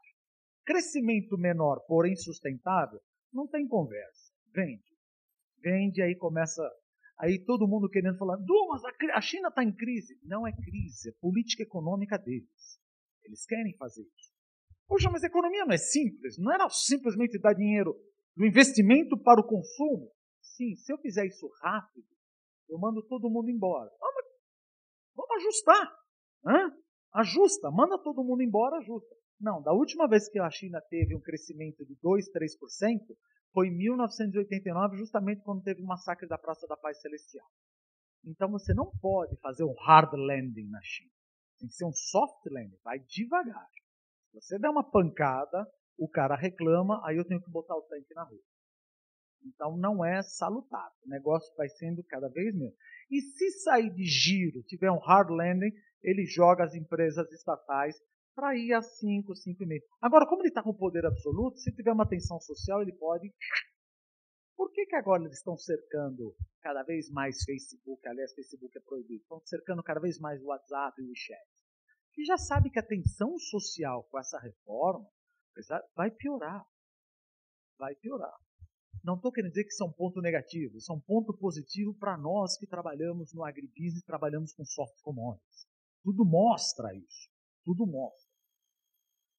Crescimento menor, porém sustentável, não tem conversa. Vende. Vende, aí começa... Aí todo mundo querendo falar, mas a China está em crise. Não é crise, é política econômica deles. Eles querem fazer isso. Poxa, mas a economia não é simples. Não era simplesmente dar dinheiro do investimento para o consumo. assim, se eu fizer isso rápido, eu mando todo mundo embora. Vamos ajustar. Ajusta, manda todo mundo embora, ajusta. Não, da última vez que a China teve um crescimento de 2%, 3%, foi em 1989, justamente quando teve o massacre da Praça da Paz Celestial. Então você não pode fazer um hard landing na China. Tem que ser um soft landing, vai devagar. Se você der uma pancada, o cara reclama, aí eu tenho que botar o tanque na rua. Então não é salutar. O negócio vai sendo cada vez menos. E se sair de giro, tiver um hard landing, ele joga as empresas estatais para ir a 5, 5,5. Agora, como ele está com poder absoluto, se tiver uma tensão social, ele pode... Por que agora eles estão cercando cada vez mais Facebook? Aliás, Facebook é proibido. Estão cercando cada vez mais o WhatsApp e o WeChat. E já sabe que a tensão social com essa reforma vai piorar. Vai piorar. Não estou querendo dizer que isso é um ponto negativo. Isso é um ponto positivo para nós que trabalhamos no agribusiness, trabalhamos com soft commodities. Tudo mostra isso. Tudo mostra.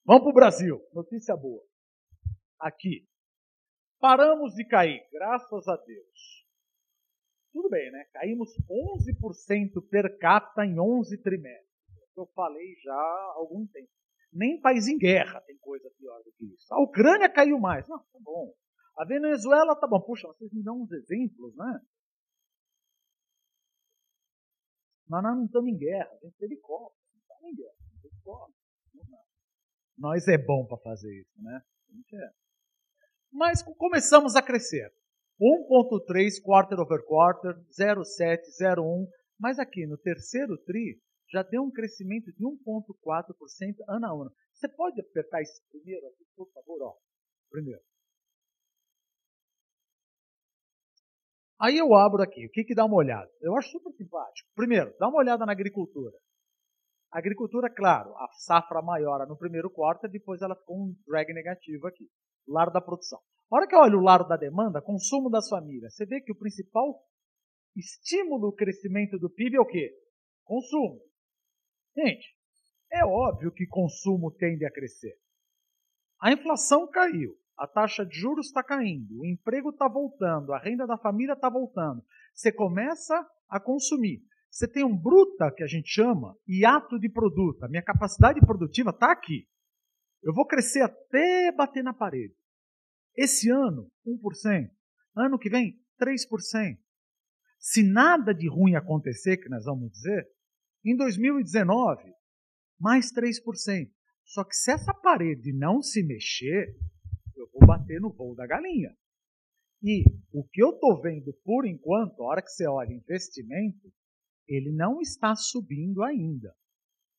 Vamos para o Brasil. Notícia boa. Aqui. Paramos de cair, graças a Deus. Tudo bem, né? Caímos 11% per capita em 11 trimestres. Eu falei já há algum tempo. Nem país em guerra tem coisa pior do que isso. A Ucrânia caiu mais. Não, tá bom. A Venezuela tá bom. Puxa, vocês me dão uns exemplos, né? Mas nós não estamos em guerra. A gente teve Copa. Não estamos em guerra. Não teve Copa. Nós é bom para fazer isso, né? A gente é. Mas começamos a crescer. 1,3 quarter over quarter, 0,7, 0,1. Mas aqui no terceiro TRI já deu um crescimento de 1,4% ano a ano. Você pode apertar esse primeiro aqui, por favor? Ó. Primeiro. Aí eu abro aqui. O que dá uma olhada? Eu acho super simpático. Primeiro, dá uma olhada na agricultura. A agricultura, claro, a safra maior no primeiro quarto, depois ela ficou um drag negativo aqui. Lado da produção. A hora que eu olho o lado da demanda, consumo das famílias, você vê que o principal estímulo ao crescimento do PIB é o quê? Consumo. Gente, é óbvio que consumo tende a crescer. A inflação caiu, a taxa de juros está caindo, o emprego está voltando, a renda da família está voltando. Você começa a consumir. Você tem um bruta, que a gente chama, hiato de produto. A minha capacidade produtiva está aqui. Eu vou crescer até bater na parede. Esse ano, 1%. Ano que vem, 3%. Se nada de ruim acontecer, que nós vamos dizer, em 2019, mais 3%. Só que se essa parede não se mexer, eu vou bater no voo da galinha. E o que eu estou vendo por enquanto, a hora que você olha investimento, ele não está subindo ainda.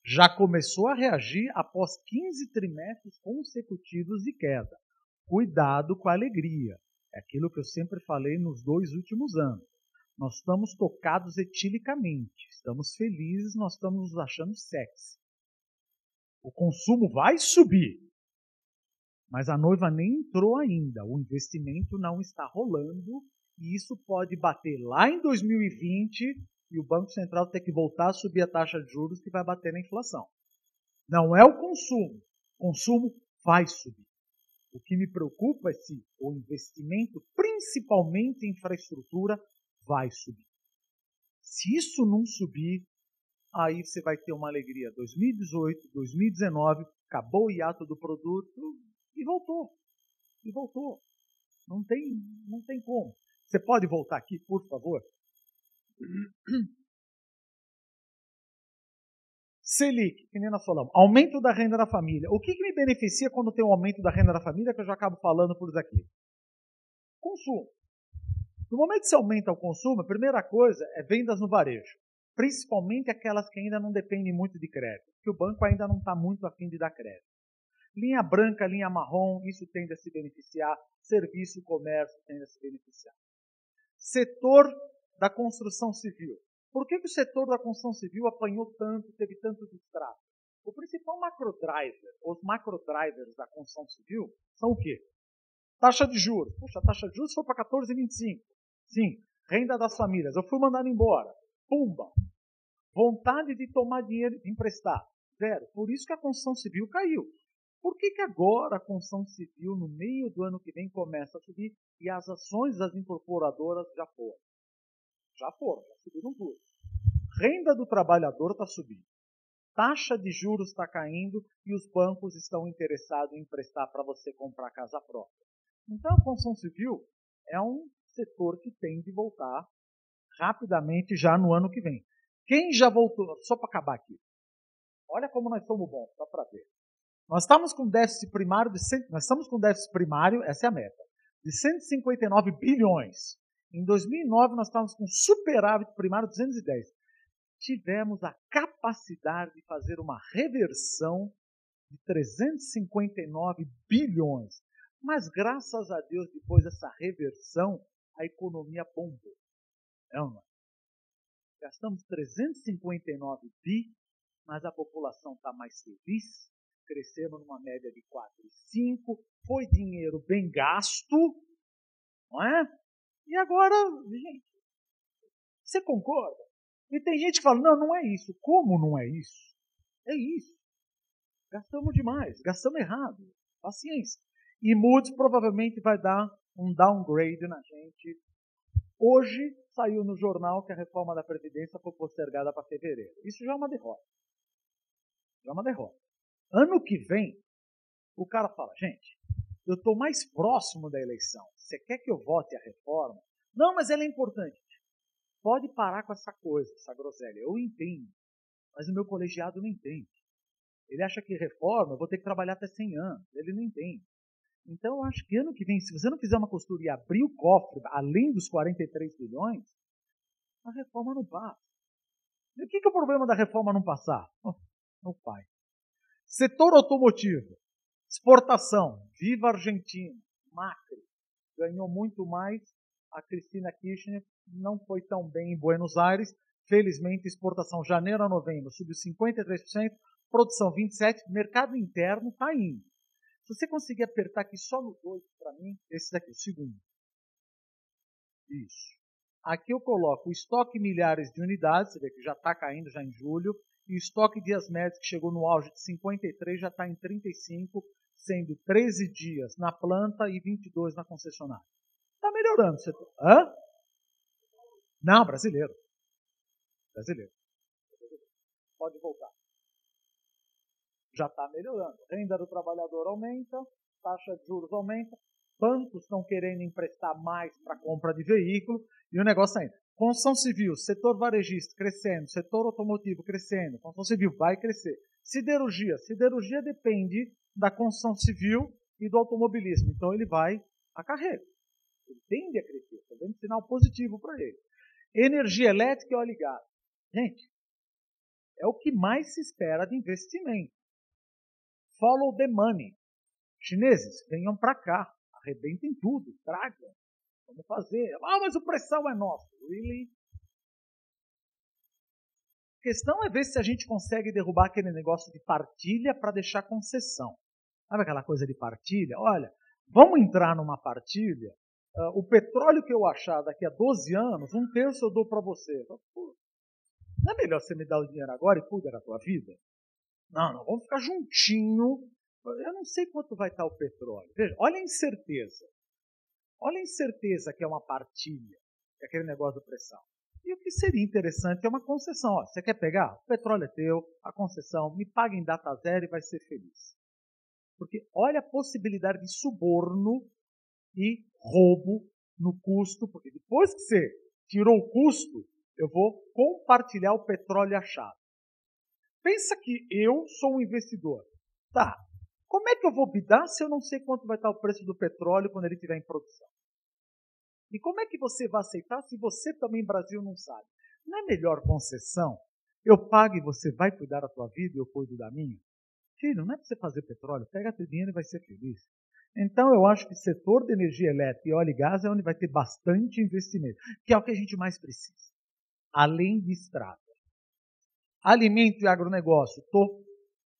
Já começou a reagir após 15 trimestres consecutivos de queda. Cuidado com a alegria. É aquilo que eu sempre falei nos 2 últimos anos. Nós estamos tocados etilicamente. Estamos felizes, nós estamos nos achando sexy. O consumo vai subir. Mas a noiva nem entrou ainda. O investimento não está rolando. E isso pode bater lá em 2020 e o Banco Central ter que voltar a subir a taxa de juros que vai bater na inflação. Não é o consumo. O consumo vai subir. O que me preocupa é se o investimento, principalmente em infraestrutura, vai subir. Se isso não subir, aí você vai ter uma alegria. 2018, 2019, acabou o hiato do produto e voltou. E voltou. Não tem como. Você pode voltar aqui, por favor? Selic, que nem nós falamos. Aumento da renda da família. O que me beneficia quando tem um aumento da renda da família, que eu já acabo falando por isso aqui? Consumo. No momento que você aumenta o consumo, a primeira coisa é vendas no varejo. Principalmente aquelas que ainda não dependem muito de crédito. Porque o banco ainda não está muito afim de dar crédito. Linha branca, linha marrom, isso tende a se beneficiar. Serviço, comércio, tende a se beneficiar. Setor da construção civil. Por que o setor da construção civil apanhou tanto, teve tanto distrato? O principal macrodriver, os macrodrivers da construção civil, são o quê? Taxa de juros. Puxa, a taxa de juros foi para 14,25. Sim, renda das famílias. Eu fui mandado embora. Pumba. Vontade de tomar dinheiro, de emprestar. 0. Por isso que a construção civil caiu. Por que agora a construção civil, no meio do ano que vem, começa a subir e as ações das incorporadoras já foram? Já subiram tudo. Renda do trabalhador está subindo. Taxa de juros está caindo e os bancos estão interessados em emprestar para você comprar casa própria. Então, a construção civil é um setor que tem de voltar rapidamente já no ano que vem. Quem já voltou, só para acabar aqui, olha como nós somos bons, só para ver. Nós estamos com déficit primário, essa é a meta, de 159 bilhões. Em 2009, nós estávamos com superávit primário de 210. Tivemos a capacidade de fazer uma reversão de 359 bilhões. Mas, graças a Deus, depois dessa reversão, a economia bombou. Não. Gastamos 359 bi, mas a população está mais feliz. Crescemos numa média de 4,5. Foi dinheiro bem gasto. Não é? E agora, gente, você concorda? E tem gente que fala, não é isso. Como não é isso? É isso. Gastamos demais, gastamos errado. Paciência. E Moody's provavelmente vai dar um downgrade na gente. Hoje saiu no jornal que a reforma da Previdência foi postergada para fevereiro. Isso já é uma derrota. Já é uma derrota. Ano que vem, o cara fala, gente, eu estou mais próximo da eleição. Você quer que eu vote a reforma? Não, mas ela é importante. Pode parar com essa coisa, essa groselha. Eu entendo, mas o meu colegiado não entende. Ele acha que reforma, eu vou ter que trabalhar até 100 anos. Ele não entende. Então, eu acho que ano que vem, se você não fizer uma costura e abrir o cofre, além dos 43 bilhões, a reforma não passa. E o que é o problema da reforma não passar? Não faz. Setor automotivo, exportação, viva a Argentina, Macri, ganhou muito mais. A Cristina Kirchner não foi tão bem em Buenos Aires. Felizmente, exportação janeiro a novembro subiu 53%, produção 27%, mercado interno está indo. Se você conseguir apertar aqui só no 2, para mim, esse daqui, o segundo. Isso. Aqui eu coloco o estoque milhares de unidades, você vê que já está caindo já em julho, e o estoque dias médios, que chegou no auge de 53, já está em 35, sendo 13 dias na planta e 22 na concessionária. Está melhorando o setor. Hã? Não, brasileiro. Brasileiro. Pode voltar. Já está melhorando. Renda do trabalhador aumenta, taxa de juros aumenta, bancos estão querendo emprestar mais para compra de veículo, e o negócio ainda. Construção civil, setor varejista crescendo, setor automotivo crescendo, construção civil vai crescer. Siderurgia depende da construção civil e do automobilismo, então ele vai a carreira. Ele tende a crescer, está dando sinal positivo para ele. Energia elétrica e óleo e gás. Gente, é o que mais se espera de investimento. Follow the money. Chineses, venham para cá, arrebentem tudo, tragam. Vamos fazer. Mas o pressão é nosso. Really? A questão é ver se a gente consegue derrubar aquele negócio de partilha para deixar concessão. Sabe aquela coisa de partilha? Olha, vamos entrar numa partilha. O petróleo que eu achar daqui a 12 anos, 1/3 eu dou para você. Não é melhor você me dar o dinheiro agora e cuida da tua vida? Não, vamos ficar juntinho. Eu não sei quanto vai estar o petróleo. Veja, olha a incerteza. Olha a incerteza que é uma partilha, que é aquele negócio da pressão. E o que seria interessante é uma concessão. Ó, você quer pegar? O petróleo é teu, a concessão, me paga em data zero e vai ser feliz. Porque olha a possibilidade de suborno e roubo no custo, porque depois que você tirou o custo, eu vou compartilhar o petróleo achado. Pensa que eu sou um investidor. Tá, como é que eu vou bidar se eu não sei quanto vai estar o preço do petróleo quando ele estiver em produção? E como é que você vai aceitar se você também, Brasil, não sabe? Não é melhor concessão? Eu pago e você vai cuidar da tua vida e eu cuido da minha? Filho, não é para você fazer petróleo, pega teu dinheiro e vai ser feliz. Então, eu acho que o setor de energia elétrica e óleo e gás é onde vai ter bastante investimento, que é o que a gente mais precisa, além de estrada. Alimento e agronegócio, estou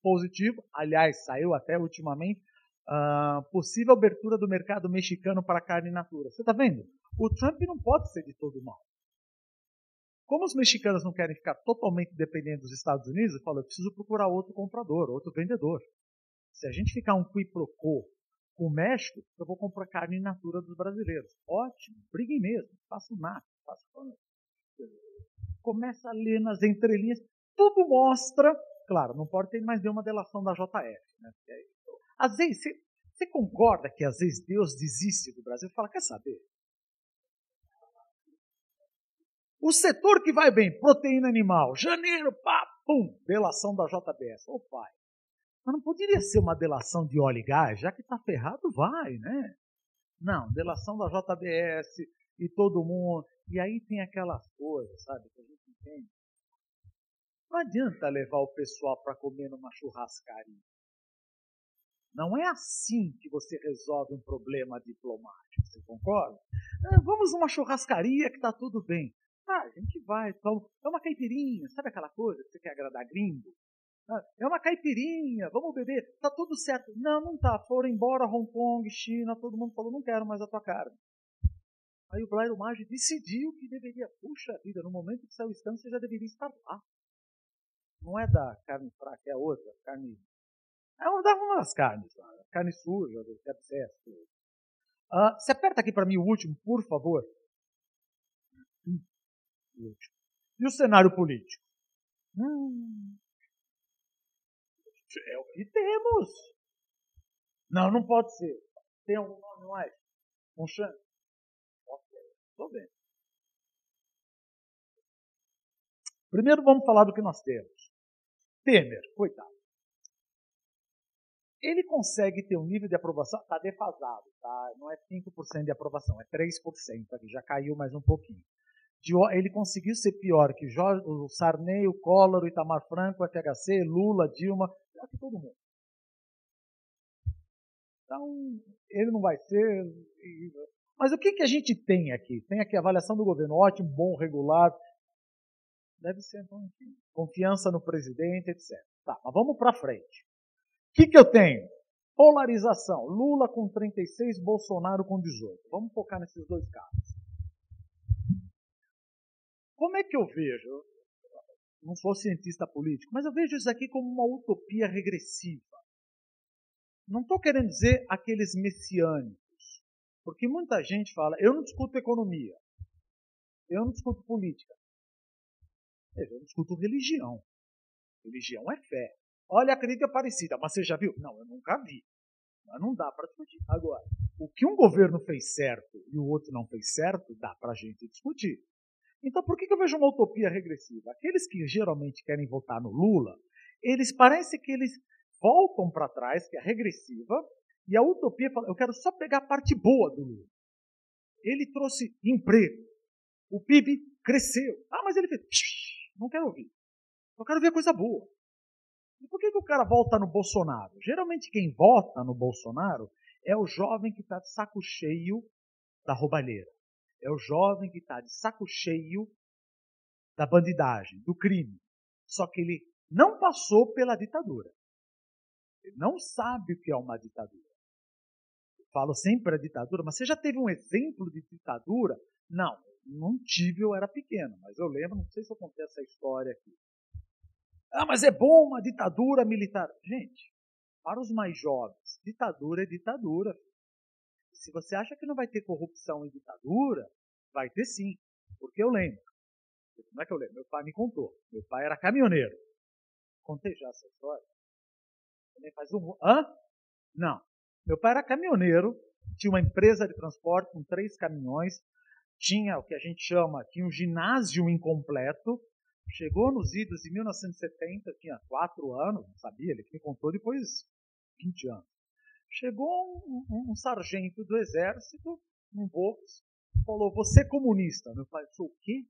positivo, aliás, saiu até ultimamente, possível abertura do mercado mexicano para carne in natura. Você está vendo? O Trump não pode ser de todo mal. Como os mexicanos não querem ficar totalmente dependentes dos Estados Unidos, eu falo, eu preciso procurar outro comprador, outro vendedor. Se a gente ficar um quiproquo com o México, eu vou comprar carne in natura dos brasileiros. Ótimo, briguem mesmo, faço nada, faço pano. Começa a ler nas entrelinhas, tudo mostra, claro, não pode ter mais nenhuma delação da JF. Né? Às vezes, você concorda que às vezes Deus desiste do Brasil e fala, quer saber? O setor que vai bem, proteína animal, janeiro, pá, pum, delação da JBS. Ô pai, mas não poderia ser uma delação de óleo e gás, já que está ferrado, vai, né? Não, delação da JBS e todo mundo. E aí tem aquelas coisas, sabe, que a gente entende. Não adianta levar o pessoal para comer numa churrascaria. Não é assim que você resolve um problema diplomático, você concorda? Vamos numa churrascaria que está tudo bem. A gente vai, é uma caipirinha, sabe aquela coisa que você quer agradar gringo? É uma caipirinha, vamos beber, tá tudo certo. Não, não tá, foram embora Hong Kong, China, todo mundo falou, não quero mais a tua carne. Aí o Blairo Maggi decidiu que deveria, puxa vida, no momento que saiu o stand, você já deveria estar lá. Não é da carne fraca, é outra, carne... dava umas carnes lá, carne suja, abscesso. Você aperta aqui para mim o último, por favor. O último. E o cenário político? É o que temos. Não, não pode ser. Tem algum nome mais? Monchan? Ok, estou bem. Primeiro vamos falar do que nós temos. Temer, coitado. Ele consegue ter um nível de aprovação, está defasado, tá? Não é 5% de aprovação, é 3%, aqui já caiu mais um pouquinho. Ele conseguiu ser pior que o Sarney, o Collor, o Itamar Franco, o FHC, Lula, Dilma, pior que todo mundo. Então, ele não vai ser... Mas o que a gente tem aqui? Tem aqui a avaliação do governo, ótimo, bom, regular. Deve ser, então, enfim, confiança no presidente, etc. Tá, mas vamos para frente. O que eu tenho? Polarização. Lula com 36, Bolsonaro com 18. Vamos focar nesses dois casos. Como é que eu vejo? Não sou cientista político, mas eu vejo isso aqui como uma utopia regressiva. Não estou querendo dizer aqueles messiânicos, porque muita gente fala, eu não discuto economia, eu não discuto política, eu não discuto religião. Religião é fé. Olha, a crítica é parecida, mas você já viu? Não, eu nunca vi. Mas não dá para discutir. Agora, o que um governo fez certo e o outro não fez certo, dá para a gente discutir. Então, por que eu vejo uma utopia regressiva? Aqueles que geralmente querem votar no Lula, eles parecem que eles voltam para trás, que é regressiva, e a utopia fala, eu quero só pegar a parte boa do Lula. Ele trouxe emprego, o PIB cresceu. Mas ele fez, não quero ouvir. Eu quero ver coisa boa. E por que o cara volta no Bolsonaro? Geralmente quem vota no Bolsonaro é o jovem que está de saco cheio da roubalheira. É o jovem que está de saco cheio da bandidagem, do crime. Só que ele não passou pela ditadura. Ele não sabe o que é uma ditadura. Eu falo sempre a ditadura, mas você já teve um exemplo de ditadura? Não tive, eu era pequeno, mas eu lembro, não sei se eu contei essa história aqui. Mas é bom uma ditadura militar. Gente, para os mais jovens, ditadura é ditadura. Se você acha que não vai ter corrupção em ditadura, vai ter sim. Porque eu lembro. Como é que eu lembro? Meu pai me contou. Meu pai era caminhoneiro. Contei já essa história? Também faz um... Não. Meu pai era caminhoneiro, tinha uma empresa de transporte com 3 caminhões, tinha o que a gente chama, tinha um ginásio incompleto. Chegou nos idos de 1970, tinha 4 anos, não sabia, ele me contou depois 20 anos. Chegou um sargento do exército, um Volks, falou, você é comunista. Meu pai, sou o quê?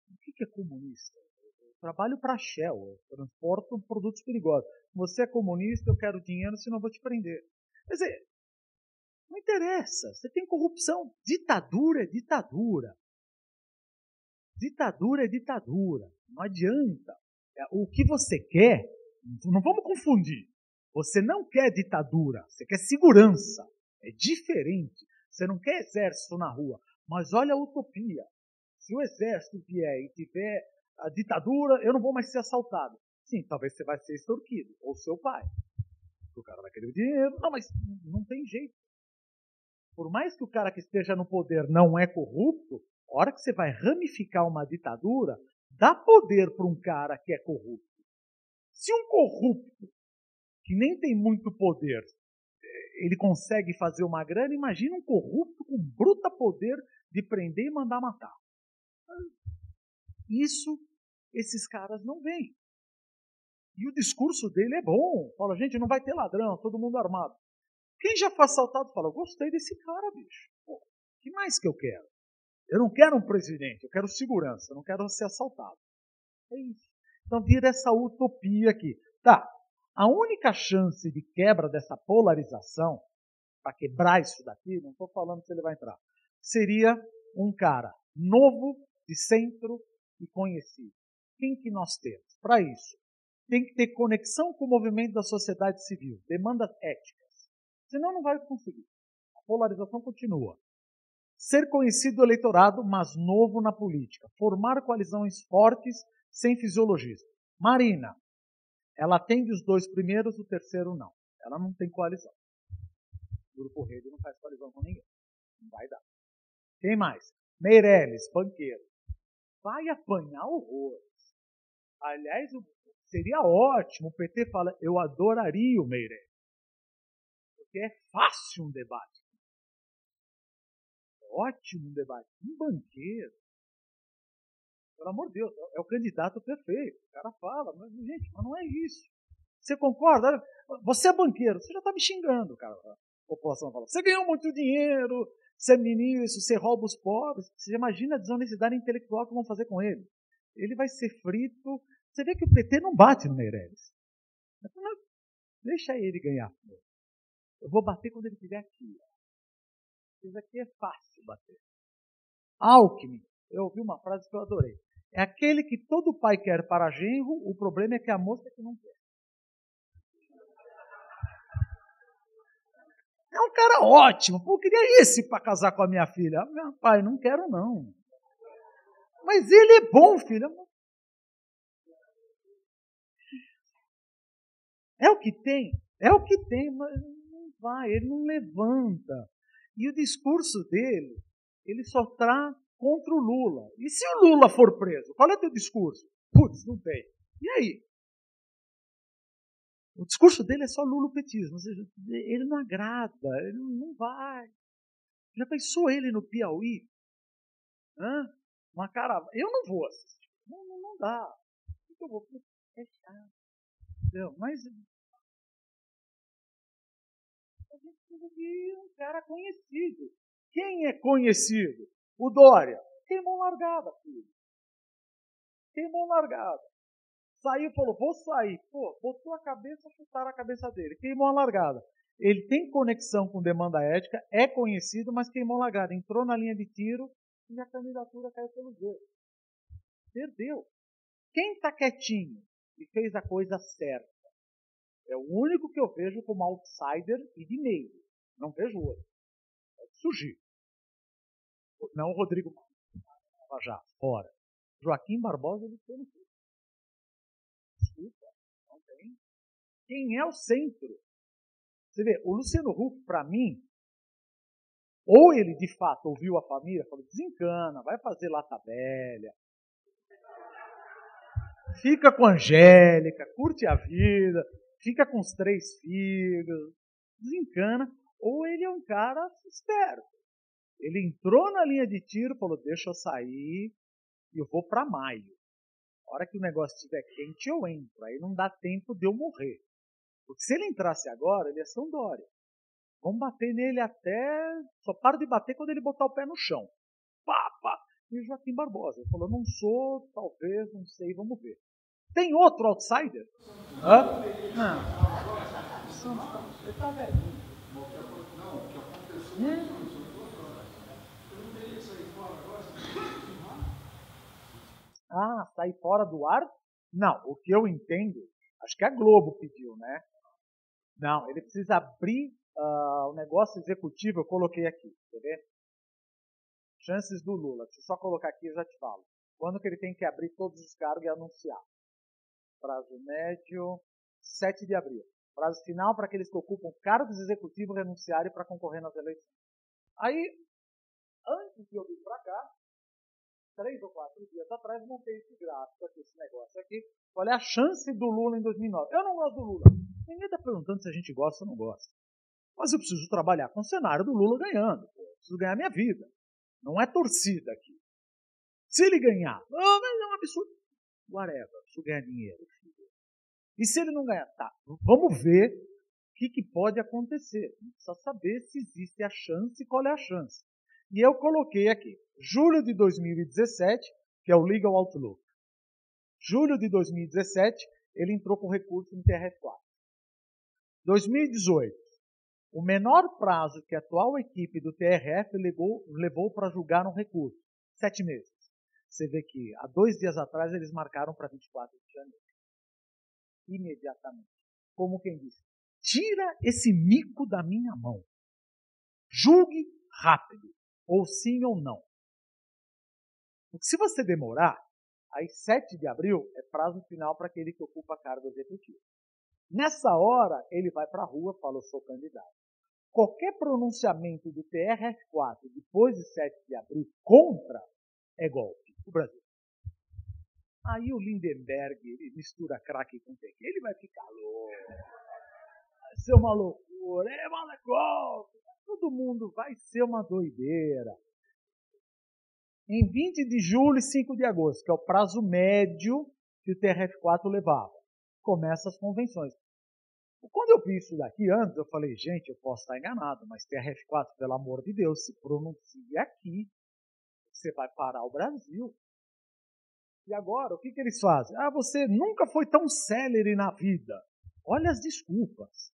O que é comunista? Eu trabalho para a Shell, eu transporto produtos perigosos. Você é comunista, eu quero dinheiro, senão eu vou te prender. Quer dizer, não interessa, você tem corrupção. Ditadura é ditadura. Ditadura é ditadura. Não adianta. O que você quer, não vamos confundir. Você não quer ditadura, você quer segurança. É diferente. Você não quer exército na rua. Mas olha a utopia. Se o exército vier e tiver a ditadura, eu não vou mais ser assaltado. Sim, talvez você vai ser extorquido, ou seu pai. O cara vai querer o dinheiro. Não, mas não tem jeito. Por mais que o cara que esteja no poder não é corrupto, a hora que você vai ramificar uma ditadura, dá poder para um cara que é corrupto. Se um corrupto, que nem tem muito poder, ele consegue fazer uma grana, imagina um corrupto com bruta poder de prender e mandar matar. Isso, esses caras não veem. E o discurso dele é bom. Fala, gente, não vai ter ladrão, todo mundo armado. Quem já foi assaltado fala, gostei desse cara, bicho. Pô, que mais que eu quero? Eu não quero um presidente, eu quero segurança, eu não quero ser assaltado. É isso. Então vira essa utopia aqui. Tá, a única chance de quebra dessa polarização, para quebrar isso daqui, não estou falando se ele vai entrar, seria um cara novo, de centro e conhecido. Quem que nós temos? Para isso, tem que ter conexão com o movimento da sociedade civil, demandas éticas. Senão não vai conseguir. A polarização continua. Ser conhecido do eleitorado, mas novo na política. Formar coalizões fortes, sem fisiologismo. Marina, ela atende os dois primeiros, o terceiro não. Ela não tem coalizão. O Grupo Rede não faz coalizão com ninguém. Não vai dar. Quem mais? Meirelles, banqueiro. Vai apanhar horrores. Aliás, seria ótimo. O PT fala, eu adoraria o Meirelles. Porque é fácil um debate. É ótimo um debate. Um banqueiro. Pelo amor de Deus, é o candidato perfeito. O cara fala, mas gente, mas não é isso. Você concorda? Você é banqueiro, você já está me xingando, cara. A população fala, você ganhou muito dinheiro, você é ministro, você rouba os pobres. Você imagina a desonestidade intelectual que vão fazer com ele. Ele vai ser frito. Você vê que o PT não bate no Meirelles. Deixa ele ganhar. Eu vou bater quando ele estiver aqui. Isso aqui é fácil bater. Alckmin, eu ouvi uma frase que eu adorei. É aquele que todo pai quer para genro, o problema é que a moça que não quer. É um cara ótimo. Pô, eu queria esse para casar com a minha filha. Meu pai, não quero não. Mas ele é bom, filha. É o que tem. É o que tem, mas não vai, ele não levanta. E o discurso dele, ele só está contra o Lula. E se o Lula for preso? Qual é o teu discurso? Putz, não tem. E aí? O discurso dele é só lulopetismo, ou seja, ele não agrada, ele não vai. Já pensou ele no Piauí? Uma cara, eu não vou assistir, não dá. O que eu vou? É chato. Entendeu? Mas a gente precisa de um cara conhecido. Quem é conhecido? O Dória. Queimou largada, filho. Queimou largada. Saiu, falou, vou sair. Pô, botou a cabeça, chutaram a cabeça dele. Queimou a largada. Ele tem conexão com demanda ética, é conhecido, mas queimou a largada. Entrou na linha de tiro e a candidatura caiu pelo dedo. Perdeu. Quem está quietinho e fez a coisa certa é o único que eu vejo como outsider e de meio. Não vejo outro. Pode surgir. Não o Rodrigo já, fora. Joaquim Barbosa, ele tem. Desculpa, não tem. Quem é o centro? Você vê, o Luciano Huck, para mim, ou ele de fato ouviu a família, falou, desencana, vai fazer lata velha, fica com a Angélica, curte a vida, fica com os 3 filhos, desencana, ou ele é um cara esperto. Ele entrou na linha de tiro, falou, deixa eu sair e eu vou para maio. A hora que o negócio estiver quente, eu entro. Aí não dá tempo de eu morrer. Porque se ele entrasse agora, ele ia ser um Dória. Vamos bater nele até... Só para de bater quando ele botar o pé no chão. Pá, pá. E o Joaquim Barbosa. Ele falou, não sou, talvez, não sei, vamos ver. Tem outro outsider? Hã? Não. Ele tá velho. Ah, sair fora do ar? Não, o que eu entendo, acho que a Globo pediu, né? Não, ele precisa abrir o negócio executivo, eu coloquei aqui, quer ver? Chances do Lula, deixa eu só colocar aqui e já te falo. Quando que ele tem que abrir todos os cargos e anunciar? Prazo médio, 7 de abril. Prazo final para aqueles que ocupam cargos executivos renunciarem para concorrer nas eleições. Aí, antes de eu vir para cá, 3 ou 4 dias atrás, montei esse gráfico aqui, esse negócio aqui. Qual é a chance do Lula em 2009? Eu não gosto do Lula. Ninguém está perguntando se a gente gosta ou não gosta. Mas eu preciso trabalhar com o cenário do Lula ganhando. Eu preciso ganhar minha vida. Não é torcida aqui. Se ele ganhar, é um absurdo. Whatever, preciso ganhar dinheiro. E se ele não ganhar? Tá, vamos ver o que pode acontecer. A gente precisa saber se existe a chance e qual é a chance. E eu coloquei aqui, julho de 2017, que é o Legal Outlook. Julho de 2017, ele entrou com recurso no TRF4. 2018, o menor prazo que a atual equipe do TRF levou para julgar um recurso, 7 meses. Você vê que há 2 dias atrás eles marcaram para 24 de janeiro. Imediatamente. Como quem disse, tira esse mico da minha mão. Julgue rápido, ou sim ou não. Porque se você demorar, aí 7 de abril é prazo final para aquele que ocupa cargo executivo. Nessa hora, ele vai para a rua e fala, eu sou candidato. Qualquer pronunciamento do TRF4 depois de 7 de abril contra é golpe. O Brasil. Aí o Lindenberg, ele mistura crack com tequila, ele vai ficar louco. Vai ser uma loucura, golpe. Todo mundo vai ser uma doideira. Em 20 de julho e 5 de agosto, que é o prazo médio que o TRF4 levava, começam as convenções. Quando eu vi isso daqui antes, eu falei, gente, eu posso estar enganado, mas TRF4, pelo amor de Deus, se pronuncie aqui. Você vai parar o Brasil. E agora, o que eles fazem? Você nunca foi tão célere na vida. Olha as desculpas.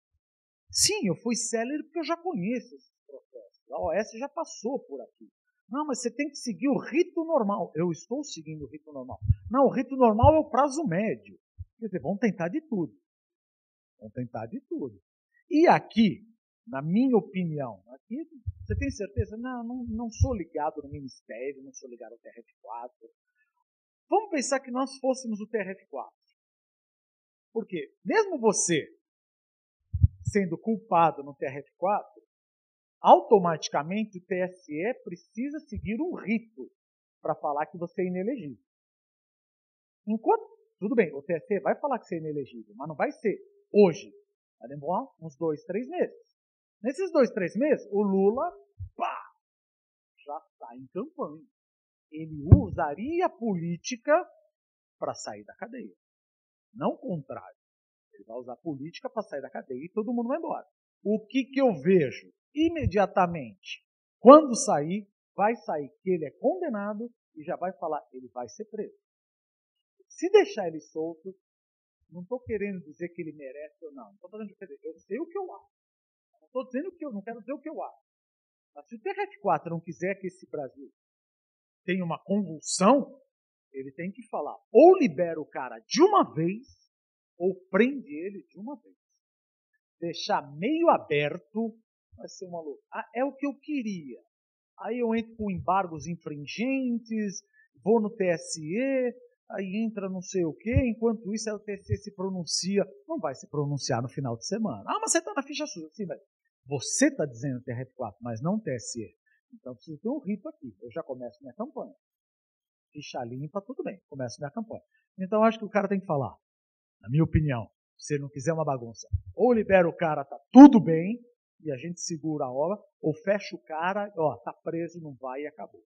Sim, eu fui célere porque eu já conheço esses processos. A OAS já passou por aqui. Não, mas você tem que seguir o rito normal. Eu estou seguindo o rito normal. Não, o rito normal é o prazo médio. Quer dizer, vão tentar de tudo. Vão tentar de tudo. E aqui, na minha opinião, aqui, você tem certeza? Não sou ligado no Ministério, não sou ligado ao TRF4. Vamos pensar que nós fôssemos o TRF4. Por quê? Mesmo você sendo culpado no TRF4, automaticamente o TSE precisa seguir um rito para falar que você é inelegível. Enquanto, tudo bem, o TSE vai falar que você é inelegível, mas não vai ser hoje. Vai demorar uns 2, 3 meses. Nesses 2, 3 meses, o Lula, já está em campanha. Ele usaria a política para sair da cadeia. Não o contrário. Ele vai usar a política para sair da cadeia e todo mundo vai embora. O que eu vejo imediatamente? Quando sair, vai sair que ele é condenado e já vai falar, ele vai ser preso. Se deixar ele solto, não estou querendo dizer que ele merece ou não. Não estou fazendo diferença. Eu sei o que eu acho. Não estou dizendo que eu não quero dizer o que eu acho. Mas se o TRF4 não quiser que esse Brasil tenha uma convulsão, ele tem que falar, ou libera o cara de uma vez, ou prende ele de uma vez. Deixar meio aberto vai ser uma loucura. É o que eu queria. Aí eu entro com embargos infringentes, vou no TSE, aí entra não sei o quê, enquanto isso o TSE se pronuncia. Não vai se pronunciar no final de semana. Mas você está na ficha suja. Sim, mas você está dizendo TRF4, mas não TSE. Então preciso ter um rito aqui. Eu já começo minha campanha. Ficha limpa, tudo bem. Começo minha campanha. Então acho que o cara tem que falar. Na minha opinião, se ele não quiser uma bagunça, ou libera o cara, tá tudo bem, e a gente segura a obra, ou fecha o cara, tá preso, não vai e acabou.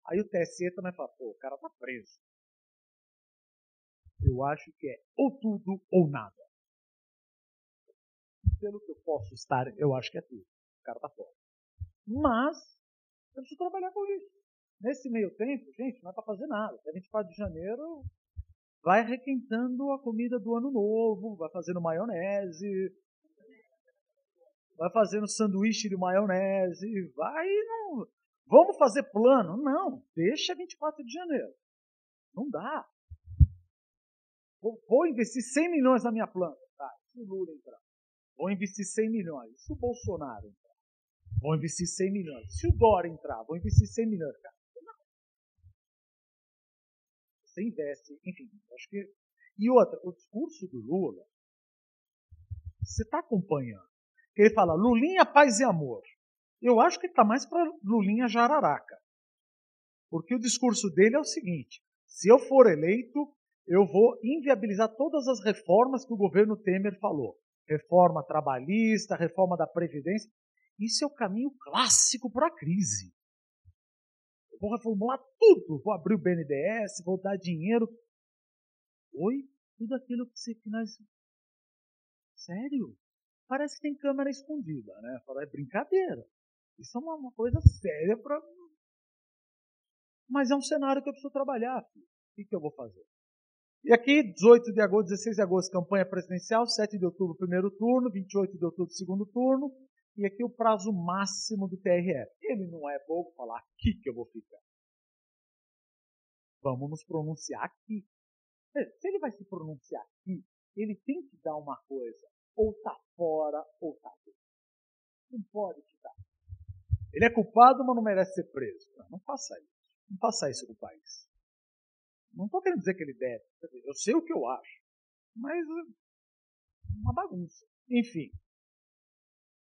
Aí o TSE também fala, o cara tá preso. Eu acho que é ou tudo ou nada. Pelo que eu posso estar, eu acho que é tudo. O cara tá fora. Mas, eu preciso trabalhar com isso. Nesse meio tempo, gente, não é para fazer nada. Até 24 de janeiro, vai requentando a comida do ano novo, vai fazendo maionese, vai fazendo sanduíche de maionese, não. Vamos fazer plano? Não, deixa 24 de janeiro. Não dá. Vou investir 100 milhões na minha planta. Tá, se o Lula entrar. Vou investir 100 milhões. Se o Bolsonaro entrar, vou investir 100 milhões. Se o Dória entrar, vou investir 100 milhões. Cara, não. Você investe, enfim, acho que... E outra, o discurso do Lula, Você está acompanhando. Ele fala, Lulinha, paz e amor. Eu acho que está mais para Lulinha Jararaca. Porque o discurso dele é o seguinte, se eu for eleito, eu vou inviabilizar todas as reformas que o governo Temer falou. Reforma trabalhista, reforma da Previdência. Isso é o caminho clássico para a crise. Eu vou reformular tudo, vou abrir o BNDES, vou dar dinheiro. Oi? Tudo aquilo que nós... Sério? Parece que tem câmera escondida, né? Fala, é brincadeira. Isso é uma coisa séria para... Mas é um cenário que eu preciso trabalhar, filho. O que eu vou fazer? E aqui, 18 de agosto, 16 de agosto, campanha presidencial, 7 de outubro, primeiro turno, 28 de outubro, segundo turno, e aqui o prazo máximo do TRF. Ele não é bobo falar aqui que eu vou ficar. Vamos nos pronunciar aqui. Se ele vai se pronunciar aqui, ele tem que dar uma coisa. Ou tá fora, ou tá dentro. Não pode ficar. Ele é culpado, mas não merece ser preso. Não faça isso. Não faça isso com o país. Não estou querendo dizer que ele deve. Eu sei o que eu acho. Mas uma bagunça. Enfim.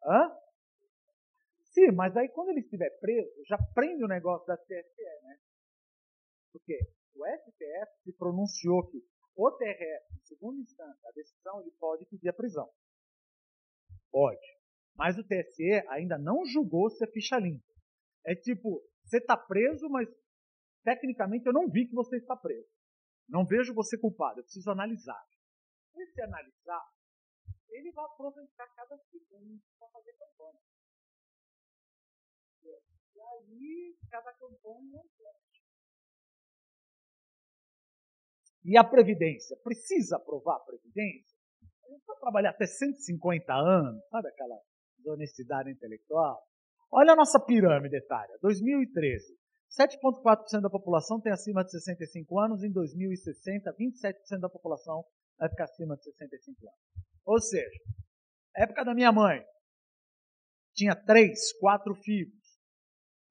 Hã? Sim, mas aí quando ele estiver preso, já prende o negócio da TSE, né? Porque o STF se pronunciou que o TRF, em segunda instância, a decisão, ele pode pedir a prisão. Pode. Mas o TSE ainda não julgou se é ficha limpa. É tipo, você está preso, mas tecnicamente eu não vi que você está preso. Não vejo você culpado, eu preciso analisar. E se analisar, ele vai aproveitar cada segundo para fazer campanha. E aí, cada campanha é um teste. E a Previdência? Precisa aprovar a Previdência? A gente vai trabalhar até 150 anos, sabe aquela desonestidade intelectual? Olha a nossa pirâmide etária, 2013. 7,4% da população tem acima de 65 anos, em 2060, 27% da população vai ficar acima de 65 anos. Ou seja, época da minha mãe, tinha 3, 4 filhos.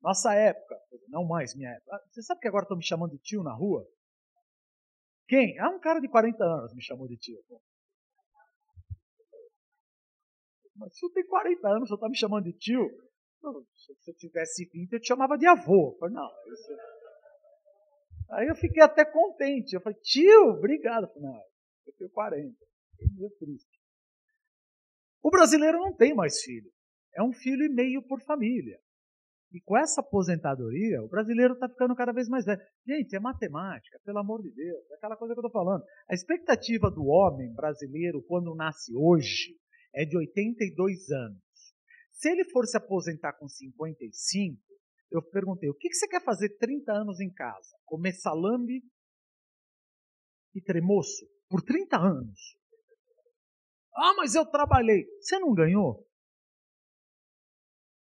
Nossa época, não mais minha época. Você sabe que agora estão me chamando de tio na rua? Quem? Ah, um cara de 40 anos me chamou de tio. Mas se eu tenho 40 anos, você está me chamando de tio? Não, se eu tivesse 20, eu te chamava de avô. Eu falei, não, isso... Aí eu fiquei até contente. Eu falei, tio, obrigado. Eu falei, não, eu tenho 40. É meio triste. O brasileiro não tem mais filho. É um filho e meio por família. E com essa aposentadoria, o brasileiro está ficando cada vez mais velho. Gente, é matemática, pelo amor de Deus. É aquela coisa que eu estou falando. A expectativa do homem brasileiro, quando nasce hoje, é de 82 anos. Se ele for se aposentar com 55, eu perguntei, o que você quer fazer 30 anos em casa? Comer salame e tremoço? Por 30 anos. Ah, mas eu trabalhei. Você não ganhou?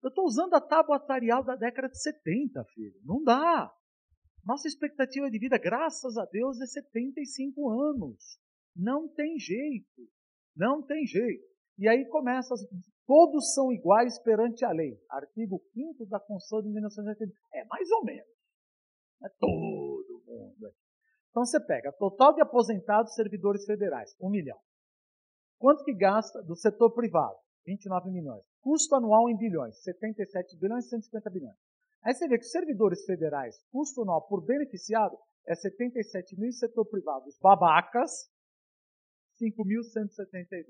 Eu estou usando a tábua atuarial da década de 70, filho. Não dá. Nossa expectativa de vida, graças a Deus, é 75 anos. Não tem jeito. Não tem jeito. E aí começa, todos são iguais perante a lei. Artigo 5º da Constituição de 1980. É mais ou menos. Não é todo mundo. Então você pega, total de aposentados servidores federais, 1 milhão. Quanto que gasta do setor privado? 29 milhões. Custo anual em bilhões, 77 bilhões e 150 bilhões. Aí você vê que os servidores federais, custo anual por beneficiado, é 77 mil, e setor privado, os babacas, 5.172.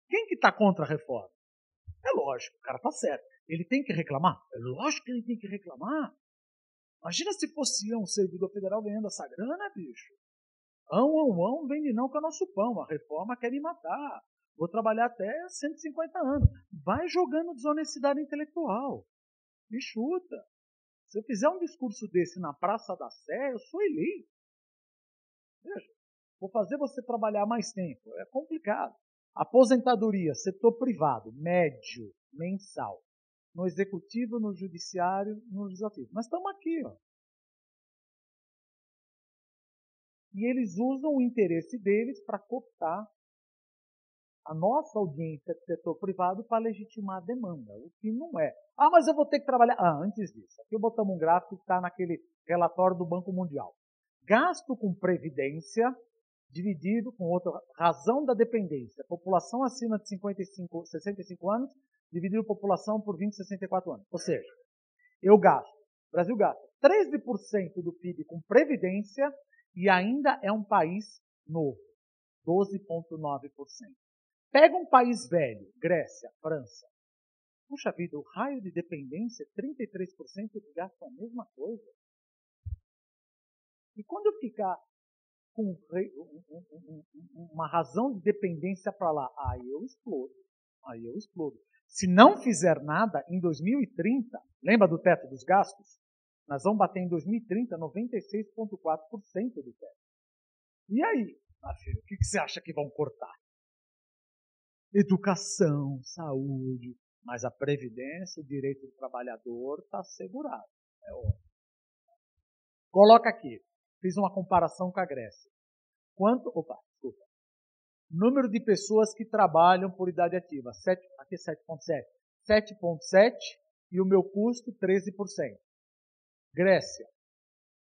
Quem que está contra a reforma? É lógico, o cara está certo. Ele tem que reclamar? É lógico que ele tem que reclamar. Imagina se fosse um servidor federal ganhando essa grana, bicho. Não vende não com o nosso pão. A reforma quer me matar. Vou trabalhar até 150 anos. Vai jogando desonestidade intelectual. Me chuta. Se eu fizer um discurso desse na Praça da Sé, eu sou eleito. Veja, vou fazer você trabalhar mais tempo. É complicado. Aposentadoria, setor privado, médio, mensal. No executivo, no judiciário, no legislativo. Mas estamos aqui, ó. E eles usam o interesse deles para cooptar a nossa audiência do setor privado para legitimar a demanda, o que não é. Ah, mas eu vou ter que trabalhar... Ah, antes disso, aqui botamos um gráfico que está naquele relatório do Banco Mundial. Gasto com previdência dividido com outra razão da dependência. População acima de 65 anos, dividido população por 20, 64 anos. Ou seja, o Brasil gasta 13% do PIB com previdência e ainda é um país novo, 12,9%. Pega um país velho, Grécia, França. Puxa vida, o raio de dependência, 33% que gastam a mesma coisa. E quando eu ficar com uma razão de dependência para lá, aí eu explodo. Se não fizer nada, em 2030, lembra do teto dos gastos? Nós vamos bater em 2030 96,4% do teto. E aí, filho, o que você acha que vão cortar? Educação, saúde, mas a previdência, o direito do trabalhador está assegurado. É óbvio. Coloca aqui, fiz uma comparação com a Grécia. Número de pessoas que trabalham por idade ativa, aqui 7,7. 7,7 e o meu custo 13%. Grécia,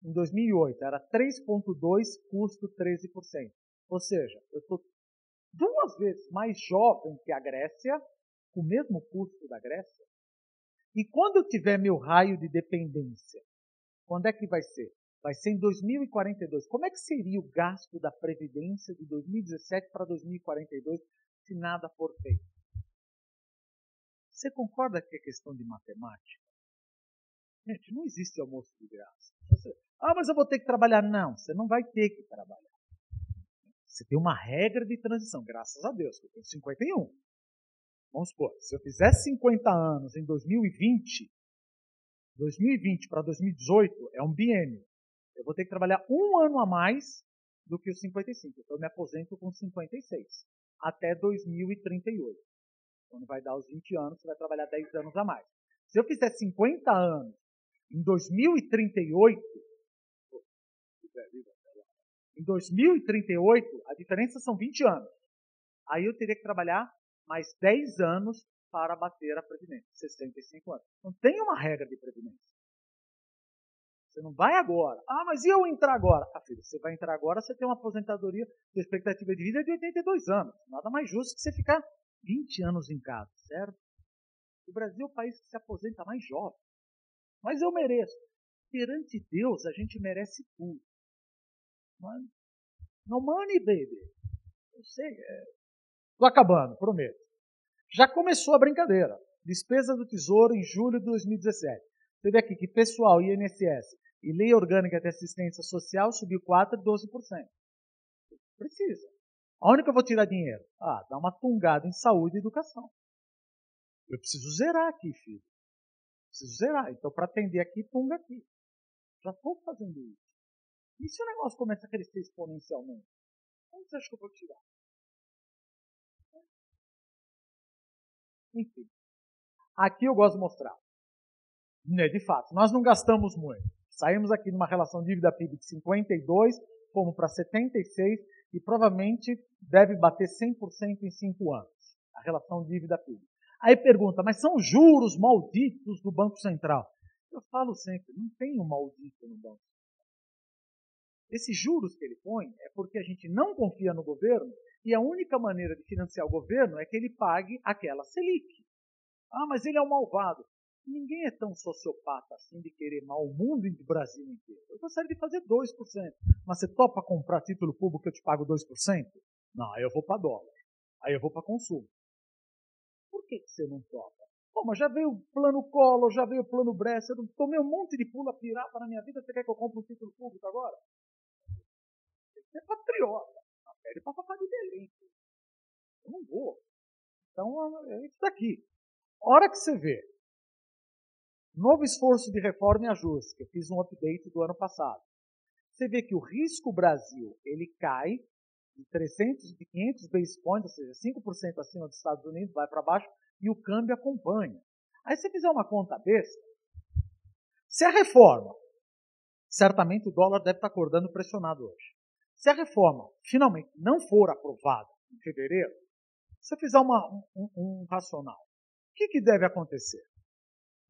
em 2008, era 3,2, custo 13%. Ou seja, eu estou 2 vezes mais jovem que a Grécia, com o mesmo custo da Grécia. E quando eu tiver meu raio de dependência, quando é que vai ser? Vai ser em 2042. Como é que seria o gasto da Previdência de 2017 para 2042 se nada for feito? Você concorda que é questão de matemática? Gente, não existe almoço de graça. Mas eu vou ter que trabalhar. Não, você não vai ter que trabalhar. Você tem uma regra de transição, graças a Deus, que eu tenho 51. Vamos supor, se eu fizer 50 anos em 2020 para 2018 é um biênio. Eu vou ter que trabalhar 1 ano a mais do que os 55. Então eu me aposento com 56, até 2038. Quando vai dar os 20 anos, você vai trabalhar 10 anos a mais. Se eu fizer 50 anos em 2038, a diferença são 20 anos. Aí eu teria que trabalhar mais 10 anos para bater a Previdência, 65 anos. Não tem uma regra de Previdência. Você não vai agora. Mas e eu entrar agora? Filho, você vai entrar agora, você tem uma aposentadoria de expectativa de vida de 82 anos. Nada mais justo que você ficar 20 anos em casa, certo? O Brasil é o país que se aposenta mais jovem. Mas eu mereço. Perante Deus, a gente merece tudo. No money, baby. Eu sei. Estou acabando, prometo. Já começou a brincadeira. Despesa do Tesouro em julho de 2017. Você vê aqui que pessoal, INSS e Lei Orgânica de Assistência Social subiu 4% e 12%. Precisa. Aonde que eu vou tirar dinheiro? Dá uma tungada em saúde e educação. Eu preciso zerar aqui, filho. Preciso zerar. Então, para atender aqui, tunga aqui. Já estou fazendo isso. E se o negócio começa a crescer exponencialmente? Onde você acha que eu vou tirar? Enfim. Aqui eu gosto de mostrar. De fato, nós não gastamos muito. Saímos aqui numa relação dívida-PIB de 52, fomos para 76 e provavelmente deve bater 100% em 5 anos. A relação dívida-PIB. Aí pergunta, mas são juros malditos do Banco Central? Eu falo sempre, não tem um maldito no Banco Central. Esses juros que ele põe é porque a gente não confia no governo e a única maneira de financiar o governo é que ele pague aquela Selic. Mas ele é um malvado. Ninguém é tão sociopata assim de querer mal o mundo e o Brasil inteiro. Eu gostaria de fazer 2%. Mas você topa comprar título público que eu te pago 2%? Não, aí eu vou para dólar. Aí eu vou para consumo. Por que você não topa? Mas já veio o plano Collor, já veio o plano Bresser, eu tomei um monte de pula pirata na minha vida, você quer que eu compre um título público agora? Você é patriota. Pede para papai de Belém. Eu não vou. Então, é isso daqui. A hora que você vê novo esforço de reforma e ajuste, que eu fiz um update do ano passado, você vê que o risco Brasil, ele cai de 300, de 500 basis points, ou seja, 5% acima dos Estados Unidos, vai para baixo, e o câmbio acompanha. Aí se você fizer uma conta besta, se a reforma, certamente o dólar deve estar acordando pressionado hoje. Se a reforma finalmente não for aprovada em fevereiro, se você fizer um racional, o que deve acontecer?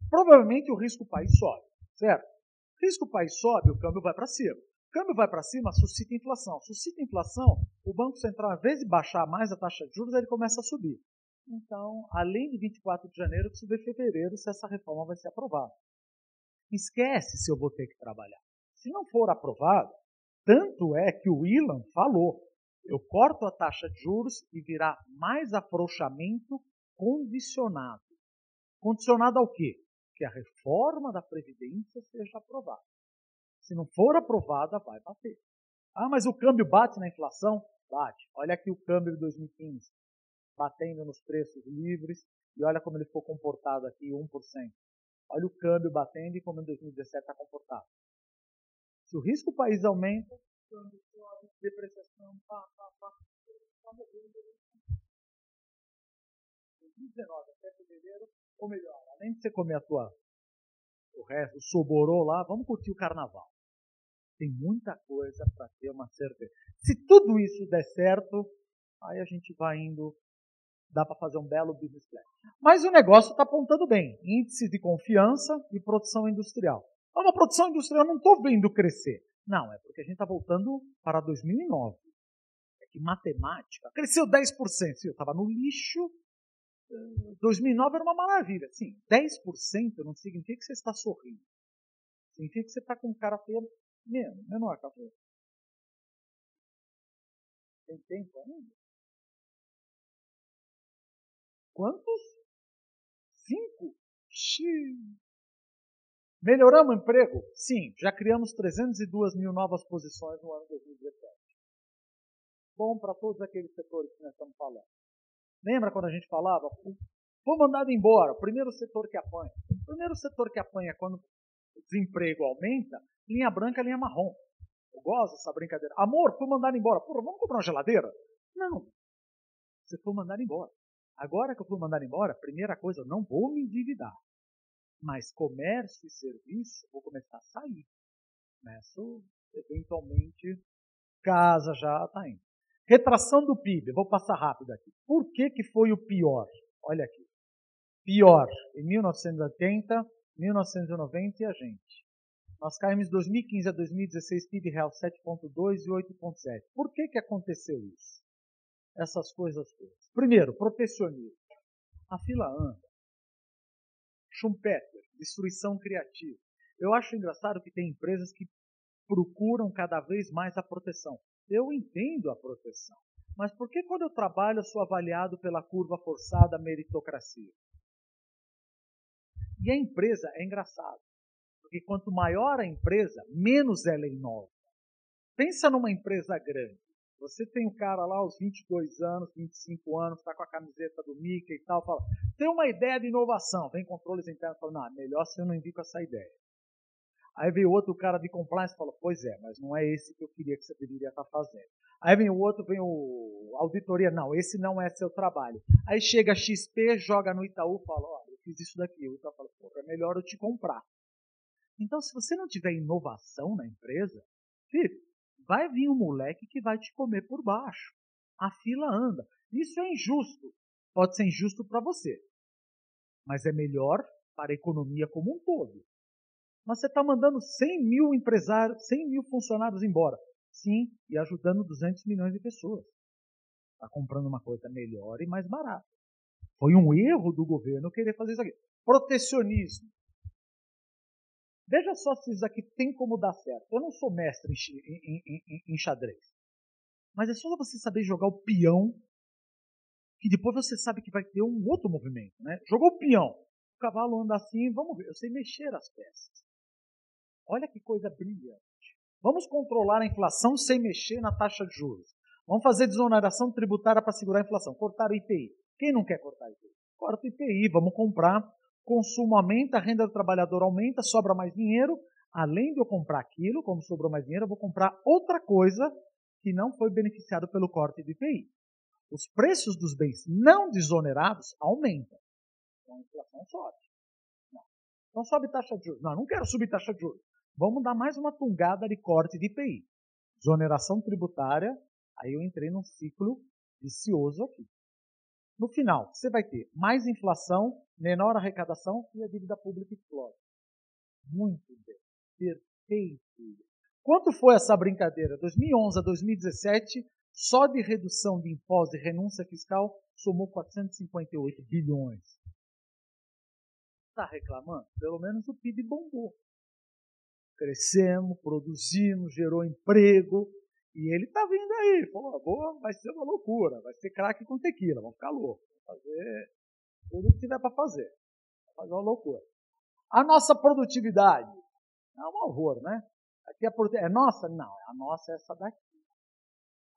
Provavelmente o risco país sobe, certo? O risco país sobe, o câmbio vai para cima. O câmbio vai para cima, suscita inflação. Suscita inflação, o Banco Central, ao invés de baixar mais a taxa de juros, ele começa a subir. Então, além de 24 de janeiro, precisa ver fevereiro se essa reforma vai ser aprovada. Esquece se eu vou ter que trabalhar. Se não for aprovado, tanto é que o Ilan falou, eu corto a taxa de juros e virá mais afrouxamento condicionado. Condicionado ao quê? Que a reforma da Previdência seja aprovada. Se não for aprovada, vai bater. Ah, mas o câmbio bate na inflação? Bate. Olha aqui o câmbio de 2015, batendo nos preços livres, e olha como ele ficou comportado aqui, 1%. Olha o câmbio batendo e como em 2017 está comportado. Se o risco do país aumenta, o câmbio sobe, depreciação, está morrendo. 2019 até fevereiro, ou melhor, além de você comer o resto, o soborô lá, vamos curtir o carnaval. Tem muita coisa para ter uma certeza. Se tudo isso der certo, aí a gente vai indo, dá para fazer um belo business plan. Mas o negócio está apontando bem. Índice de confiança e produção industrial. Uma produção industrial eu não estou vendo crescer. Não, é porque a gente está voltando para 2009. É que matemática cresceu 10%. Sim, eu estava no lixo. 2009 era uma maravilha. Sim, 10% não significa que você está sorrindo. Significa que você está com cara feio menor. Tá feio. Tem tempo ainda? Quantos? 5? Xiii. Melhoramos o emprego? Sim, já criamos 302 mil novas posições no ano de 2017. Bom para todos aqueles setores que nós estamos falando. Lembra quando a gente falava, foi mandado embora, o primeiro setor que apanha. O primeiro setor que apanha quando o desemprego aumenta, linha branca, linha marrom. Eu gosto dessa brincadeira. Amor, foi mandado embora. Porra, vamos comprar uma geladeira? Não. Você foi mandado embora. Agora que eu fui mandado embora, primeira coisa, eu não vou me endividar. Mas comércio e serviço, vou começar a sair. Começo, eventualmente, casa já está indo. Retração do PIB, vou passar rápido aqui. Por que foi o pior? Olha aqui. Pior em 1980, 1990 e a gente. Nós caímos de 2015 a 2016, PIB real 7,2 e 8,7. Por que aconteceu isso? Essas coisas todas. Primeiro, protecionismo. A fila anda. Schumpeter, destruição criativa. Eu acho engraçado que tem empresas que procuram cada vez mais a proteção. Eu entendo a proteção, mas por que quando eu trabalho eu sou avaliado pela curva forçada meritocracia? E a empresa é engraçado, porque quanto maior a empresa, menos ela inova. Pensa numa empresa grande. Você tem um cara lá aos 22 anos, 25 anos, está com a camiseta do Mickey e tal, fala, tem uma ideia de inovação, vem controles internos e fala, não, melhor se eu não indico essa ideia. Aí vem o outro cara de compliance e fala, pois é, mas não é esse que eu queria que você deveria estar fazendo. Aí vem o outro, vem o auditoria, não, esse não é seu trabalho. Aí chega a XP, joga no Itaú e fala, ó, eu fiz isso daqui. O Itaú fala, pô, é melhor eu te comprar. Então, se você não tiver inovação na empresa, filho, vai vir um moleque que vai te comer por baixo. A fila anda. Isso é injusto. Pode ser injusto para você, mas é melhor para a economia como um todo. Mas você está mandando 100 mil empresários, 100 mil funcionários embora. Sim, e ajudando 200 milhões de pessoas. Está comprando uma coisa melhor e mais barata. Foi um erro do governo querer fazer isso aqui. Protecionismo. Veja só se isso aqui tem como dar certo. Eu não sou mestre em xadrez. Mas é só você saber jogar o peão, que depois você sabe que vai ter um outro movimento. Né? Jogou o peão. O cavalo anda assim, vamos ver. Eu sei mexer as peças. Olha que coisa brilhante. Vamos controlar a inflação sem mexer na taxa de juros. Vamos fazer desoneração tributária para segurar a inflação. Cortar o IPI. Quem não quer cortar o IPI? Corta o IPI, vamos comprar. Consumo aumenta, a renda do trabalhador aumenta, sobra mais dinheiro. Além de eu comprar aquilo, como sobrou mais dinheiro, eu vou comprar outra coisa que não foi beneficiado pelo corte do IPI. Os preços dos bens não desonerados aumentam. Então a inflação sobe. Não. Então sobe taxa de juros. Não quero subir taxa de juros. Vamos dar mais uma tungada de corte de IPI. Desoneração tributária, aí eu entrei num ciclo vicioso aqui. No final, você vai ter mais inflação, menor arrecadação e a dívida pública explode. Muito bem. Perfeito. Quanto foi essa brincadeira? 2011 a 2017, só de redução de impostos e renúncia fiscal, somou 458 bilhões. Está reclamando? Pelo menos o PIB bombou. Crescemos, produzimos, gerou emprego, e ele está vindo aí. Falou, boa, vai ser uma loucura, vai ser craque com tequila, vamos ficar loucos, vamos fazer tudo o que tiver para fazer. Vai fazer uma loucura. A nossa produtividade é um horror, né? Aqui é nossa? Não, a nossa é essa daqui.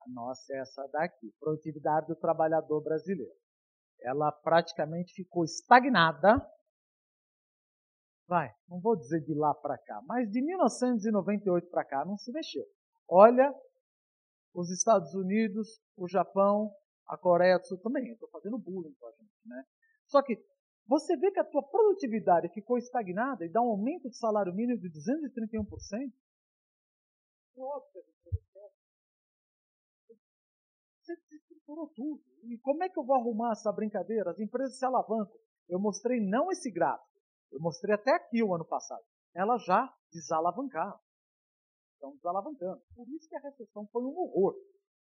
A nossa é essa daqui. Produtividade do trabalhador brasileiro. Ela praticamente ficou estagnada. Não vou dizer de lá para cá, mas de 1998 para cá não se mexeu. Olha, os Estados Unidos, o Japão, a Coreia do Sul também. Eu estou fazendo bullying com a gente, né? Só que você vê que a tua produtividade ficou estagnada e dá um aumento de salário mínimo de 231%. Óbvio, você desestruturou tudo. E como é que eu vou arrumar essa brincadeira? As empresas se alavancam. Eu mostrei não esse gráfico. Eu mostrei até aqui o ano passado. Elas já desalavancaram. Estão desalavancando. Por isso que a recessão foi um horror.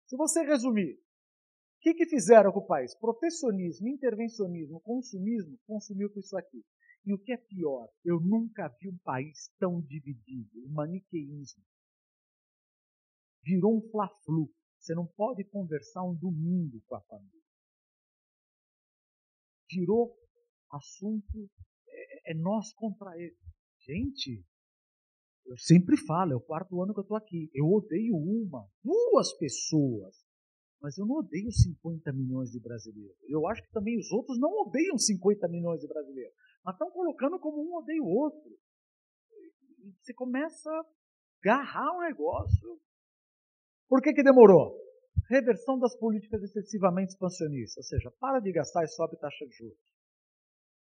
Se você resumir, o que fizeram com o país? Protecionismo, intervencionismo, consumismo, consumiu com isso aqui. E o que é pior, eu nunca vi um país tão dividido. O maniqueísmo. Virou um fla-flu. Você não pode conversar um domingo com a família. Virou assunto, é nós contra ele. Gente, eu sempre falo, é o 4º ano que eu estou aqui. Eu odeio duas pessoas, mas eu não odeio 50 milhões de brasileiros. Eu acho que também os outros não odeiam 50 milhões de brasileiros, mas estão colocando como um odeia o outro. E você começa a agarrar o negócio. Por que demorou? Reversão das políticas excessivamente expansionistas, ou seja, para de gastar e sobe taxa de juros.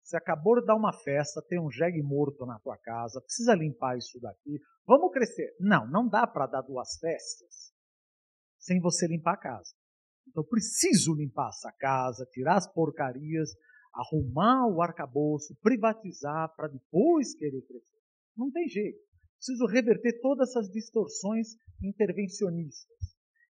Você acabou de dar uma festa, tem um jegue morto na tua casa, precisa limpar isso daqui, vamos crescer. Não dá para dar 2 festas sem você limpar a casa. Então, preciso limpar essa casa, tirar as porcarias, arrumar o arcabouço, privatizar para depois querer crescer. Não tem jeito. Preciso reverter todas essas distorções intervencionistas.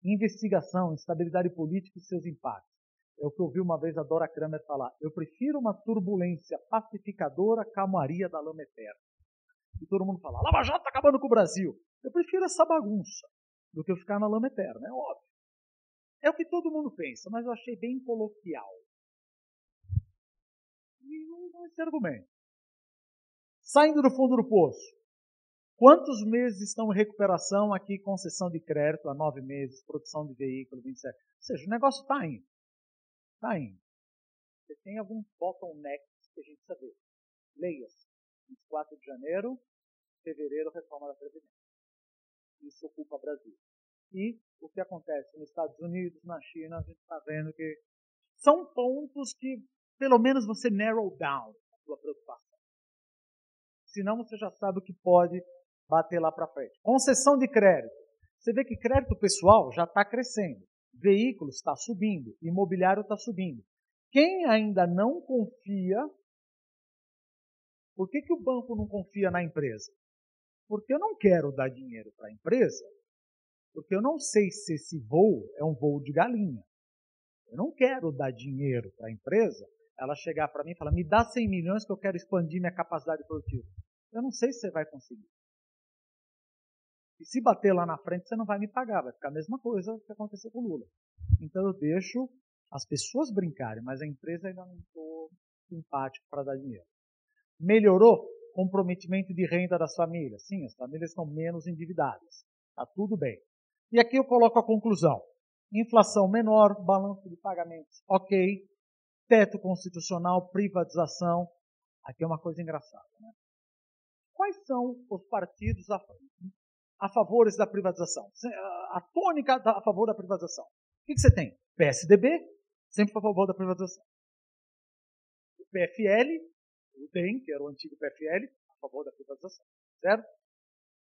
Investigação, instabilidade política e seus impactos. É o que eu ouvi uma vez a Dora Kramer falar. Eu prefiro uma turbulência pacificadora, calmaria da lama eterna. E todo mundo fala, Lava Jato está acabando com o Brasil. Eu prefiro essa bagunça do que eu ficar na lama eterna, é óbvio. É o que todo mundo pensa, mas eu achei bem coloquial. E não é esse argumento. Saindo do fundo do poço. Quantos meses estão em recuperação aqui, concessão de crédito a 9 meses, produção de veículo, 27? Ou seja, o negócio está indo. Está indo. Você tem alguns bottlenecks que a gente precisa ver. Leia-se. 24 de janeiro, fevereiro, reforma da Previdência. Isso ocupa o Brasil. E o que acontece nos Estados Unidos, na China, a gente está vendo que são pontos que, pelo menos, você narrow down a sua preocupação. Senão, você já sabe o que pode bater lá para frente. Concessão de crédito. Você vê que crédito pessoal já está crescendo. Veículos está subindo. Imobiliário está subindo. Quem ainda não confia... Por que o banco não confia na empresa? Porque eu não quero dar dinheiro para a empresa, porque eu não sei se esse voo é um voo de galinha. Eu não quero dar dinheiro para a empresa, ela chegar para mim e falar, me dá 100 milhões que eu quero expandir minha capacidade produtiva. Eu não sei se você vai conseguir. E se bater lá na frente, você não vai me pagar, vai ficar a mesma coisa que aconteceu com o Lula. Então eu deixo as pessoas brincarem, mas a empresa ainda não estou simpático para dar dinheiro. Melhorou? Comprometimento de renda das famílias. Sim, as famílias estão menos endividadas. Está tudo bem. E aqui eu coloco a conclusão. Inflação menor, balanço de pagamentos ok, teto constitucional, privatização. Aqui é uma coisa engraçada, né? Quais são os partidos a favor da privatização? A tônica a favor da privatização. O que você tem? PSDB, sempre a favor da privatização. O PFL, o DEM, que era o antigo PFL, a favor da privatização. Certo?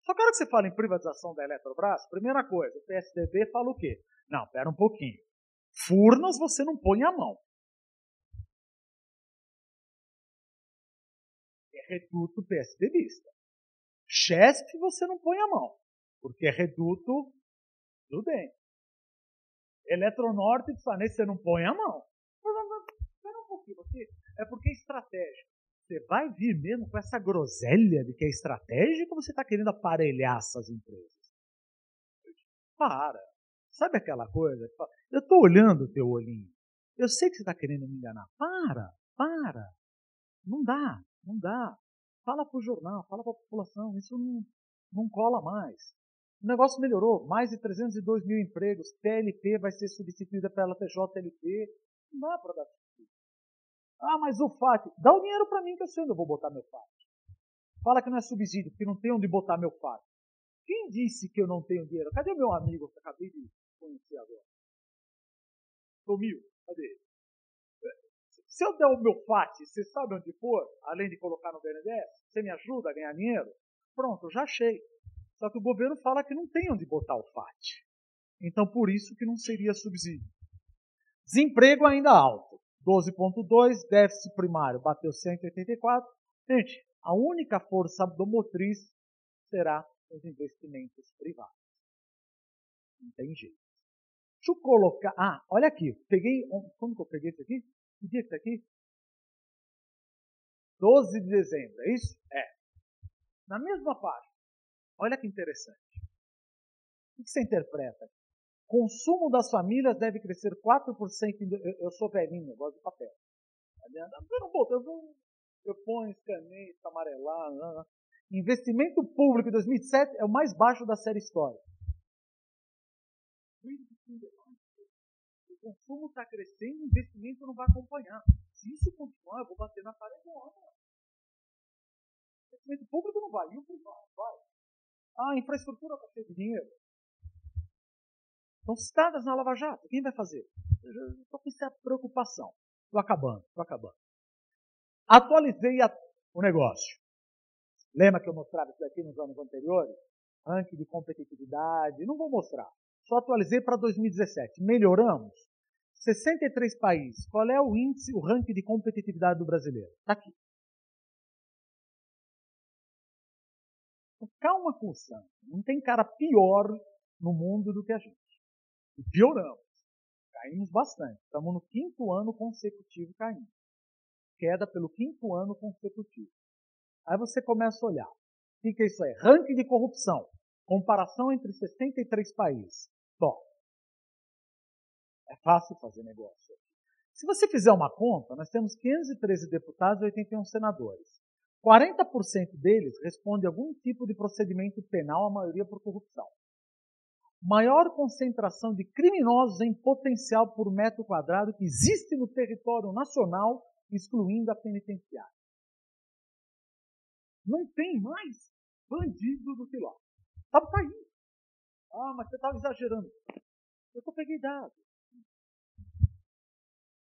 Só quero que você fale em privatização da Eletrobras. Primeira coisa, o PSDB fala o quê? Não, pera um pouquinho. Furnas você não põe a mão. É reduto PSDBista. Chesf você não põe a mão. porque é reduto do DEM. Eletronorte, nesse você não põe a mão. Espera um pouquinho, é porque é estratégico. Você vai vir mesmo com essa groselha de que é estratégico ou você está querendo aparelhar essas empresas? Para. Sabe aquela coisa? Eu estou olhando o teu olhinho. Eu sei que você está querendo me enganar. Para. Não dá. Fala para o jornal, fala para a população. Isso não cola mais. O negócio melhorou. Mais de 302 mil empregos. TLP vai ser substituída pela TJLP. Não dá para dar subsídio. Mas o FAT. Dá o dinheiro para mim que eu sei onde eu vou botar meu FAT. Fala que não é subsídio, porque não tem onde botar meu FAT. Quem disse que eu não tenho dinheiro? Cadê o meu amigo que eu acabei de conhecer agora? Sumiu. Cadê ele? Se eu der o meu FAT, você sabe onde for? Além de colocar no BNDES? Você me ajuda a ganhar dinheiro? Pronto, eu já achei. Só que o governo fala que não tem onde botar o FAT. Então, por isso que não seria subsídio. Desemprego ainda alto. 12,2, déficit primário bateu 184. Gente, a única força motriz será os investimentos privados. Não tem jeito. Deixa eu colocar... olha aqui. Como que eu peguei isso aqui? Que dia que está aqui? 12 de dezembro, é isso? É. Na mesma página. Olha que interessante. O que você interpreta? Consumo das famílias deve crescer 4%. Eu sou velhinho, eu gosto de papel. Eu ponho, escaneio, amarelar. Investimento público em 2007 é o mais baixo da série histórica. O consumo está crescendo, o investimento não vai acompanhar. Se isso continuar, eu vou bater na parede. O investimento público não vai, e o privado vai. A infraestrutura está cheia de dinheiro. Estão citadas na Lava Jato. Quem vai fazer? Eu estou com essa preocupação. Estou acabando. Atualizei o negócio. Lembra que eu mostrava isso daqui nos anos anteriores? Ranking de competitividade. Não vou mostrar. Só atualizei para 2017. Melhoramos. 63 países. Qual é o índice, o ranking de competitividade do brasileiro? Está aqui. Então, calma com o sangue. Não tem cara pior no mundo do que a gente. E pioramos. Caímos bastante. Estamos no 5º ano consecutivo caindo. Queda pelo 5º ano consecutivo. Aí você começa a olhar. O que é isso aí? Ranking de corrupção. Comparação entre 63 países. Bom, é fácil fazer negócio. Se você fizer uma conta, nós temos 513 deputados e 81 senadores. 40% deles responde a algum tipo de procedimento penal, a maioria por corrupção. Maior concentração de criminosos em potencial por metro quadrado que existe no território nacional, excluindo a penitenciária. Não tem mais bandido do que lá. Estava caindo. Mas você estava exagerando. Eu só peguei dados.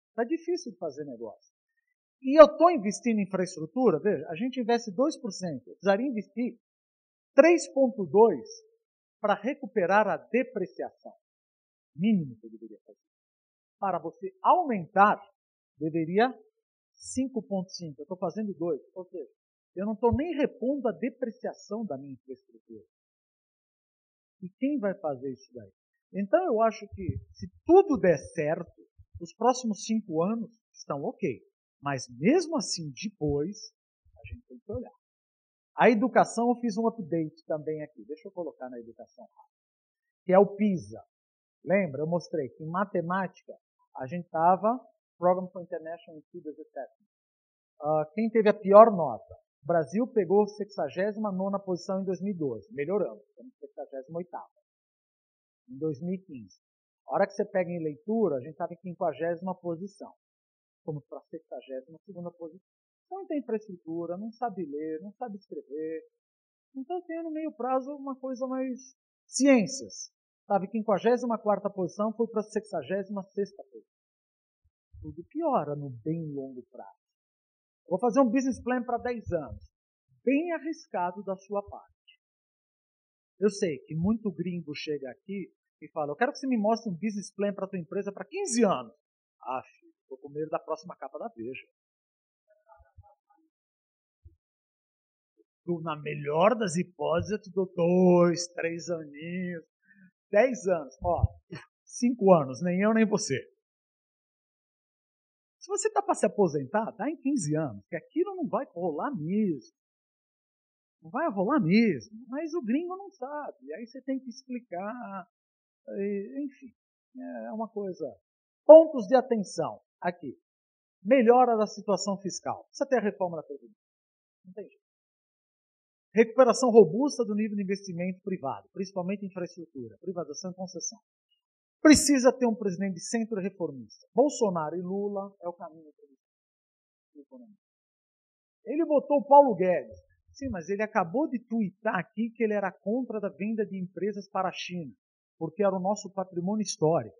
Está difícil de fazer negócio. E eu estou investindo em infraestrutura, veja, a gente investe 2%. Eu precisaria investir 3,2% para recuperar a depreciação. Mínimo que eu deveria fazer. Para você aumentar, deveria 5,5%. Eu estou fazendo 2%. Ou seja, eu não estou nem repondo a depreciação da minha infraestrutura. E quem vai fazer isso daí? Então eu acho que se tudo der certo, os próximos 5 anos estão ok. Mas mesmo assim, depois, a gente tem que olhar. A educação, eu fiz um update também aqui. Deixa eu colocar na educação. Que é o PISA. Lembra? Eu mostrei que em matemática, a gente estava Program for International Students Assessment. Quem teve a pior nota? O Brasil pegou 69ª posição em 2012. Melhoramos. Estamos 68ª. Em 2015. A hora que você pega em leitura, a gente estava em 50ª posição. Fomos para a 62ª posição. Não tem infraestrutura, não sabe ler, não sabe escrever. Então tem no meio prazo uma coisa mais... Ciências. Estava em 54ª posição, foi para a 66ª posição. Tudo piora no bem longo prazo. Vou fazer um business plan para 10 anos. Bem arriscado da sua parte. Eu sei que muito gringo chega aqui e fala, eu quero que você me mostre um business plan para a tua empresa para 15 anos. Filho, estou com medo da próxima capa da Veja. na melhor das hipóteses, eu te dou 2, 3 aninhos, 10 anos. Ó, 5 anos, nem eu nem você. Se você está para se aposentar, dá em 15 anos, que aquilo não vai rolar mesmo. Não vai rolar mesmo, mas o gringo não sabe. E aí você tem que explicar, enfim, é uma coisa. Pontos de atenção, aqui. Melhora da situação fiscal. Precisa ter a reforma da Previdência. Não tem jeito. Recuperação robusta do nível de investimento privado, principalmente em infraestrutura, privatização e concessão. Precisa ter um presidente de centro reformista. Bolsonaro e Lula é o caminho para isso. Ele votou o Paulo Guedes. Sim, mas ele acabou de tuitar aqui que ele era contra a venda de empresas para a China, porque era o nosso patrimônio histórico.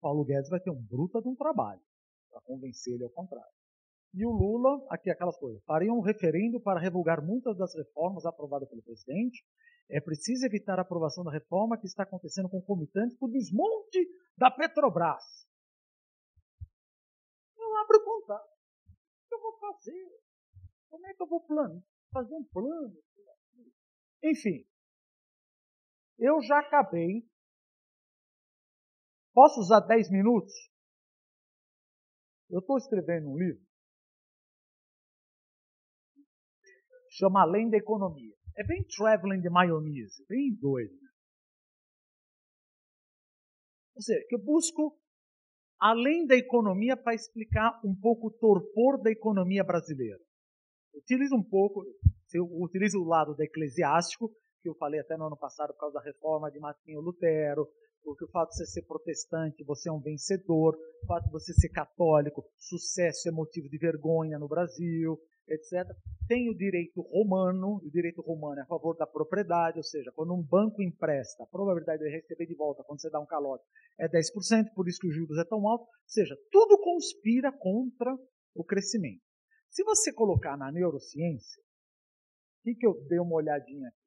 Paulo Guedes vai ter um bruta de um trabalho para convencer ele ao contrário. E o Lula, aqui aquelas coisas, faria um referendo para revogar muitas das reformas aprovadas pelo presidente. É preciso evitar a aprovação da reforma que está acontecendo concomitante com o desmonte da Petrobras. Eu abro contato. O que eu vou fazer? Como é que eu vou fazer um plano? Enfim, eu já acabei. Posso usar 10 minutos? Eu estou escrevendo um livro. Chama Além da Economia. É bem traveling de maionese, bem doido. Ou seja, que eu busco além da economia para explicar um pouco o torpor da economia brasileira. Eu utilizo o lado do eclesiástico, que eu falei até no ano passado por causa da reforma de Martinho Lutero, porque o fato de você ser protestante, você é um vencedor, o fato de você ser católico, sucesso é motivo de vergonha no Brasil, etc. Tem o direito romano é a favor da propriedade, ou seja, quando um banco empresta, a probabilidade de receber de volta quando você dá um calote é 10%, por isso que os juros é tão alto, ou seja, tudo conspira contra o crescimento. Se você colocar na neurociência, o que eu dei uma olhadinha aqui?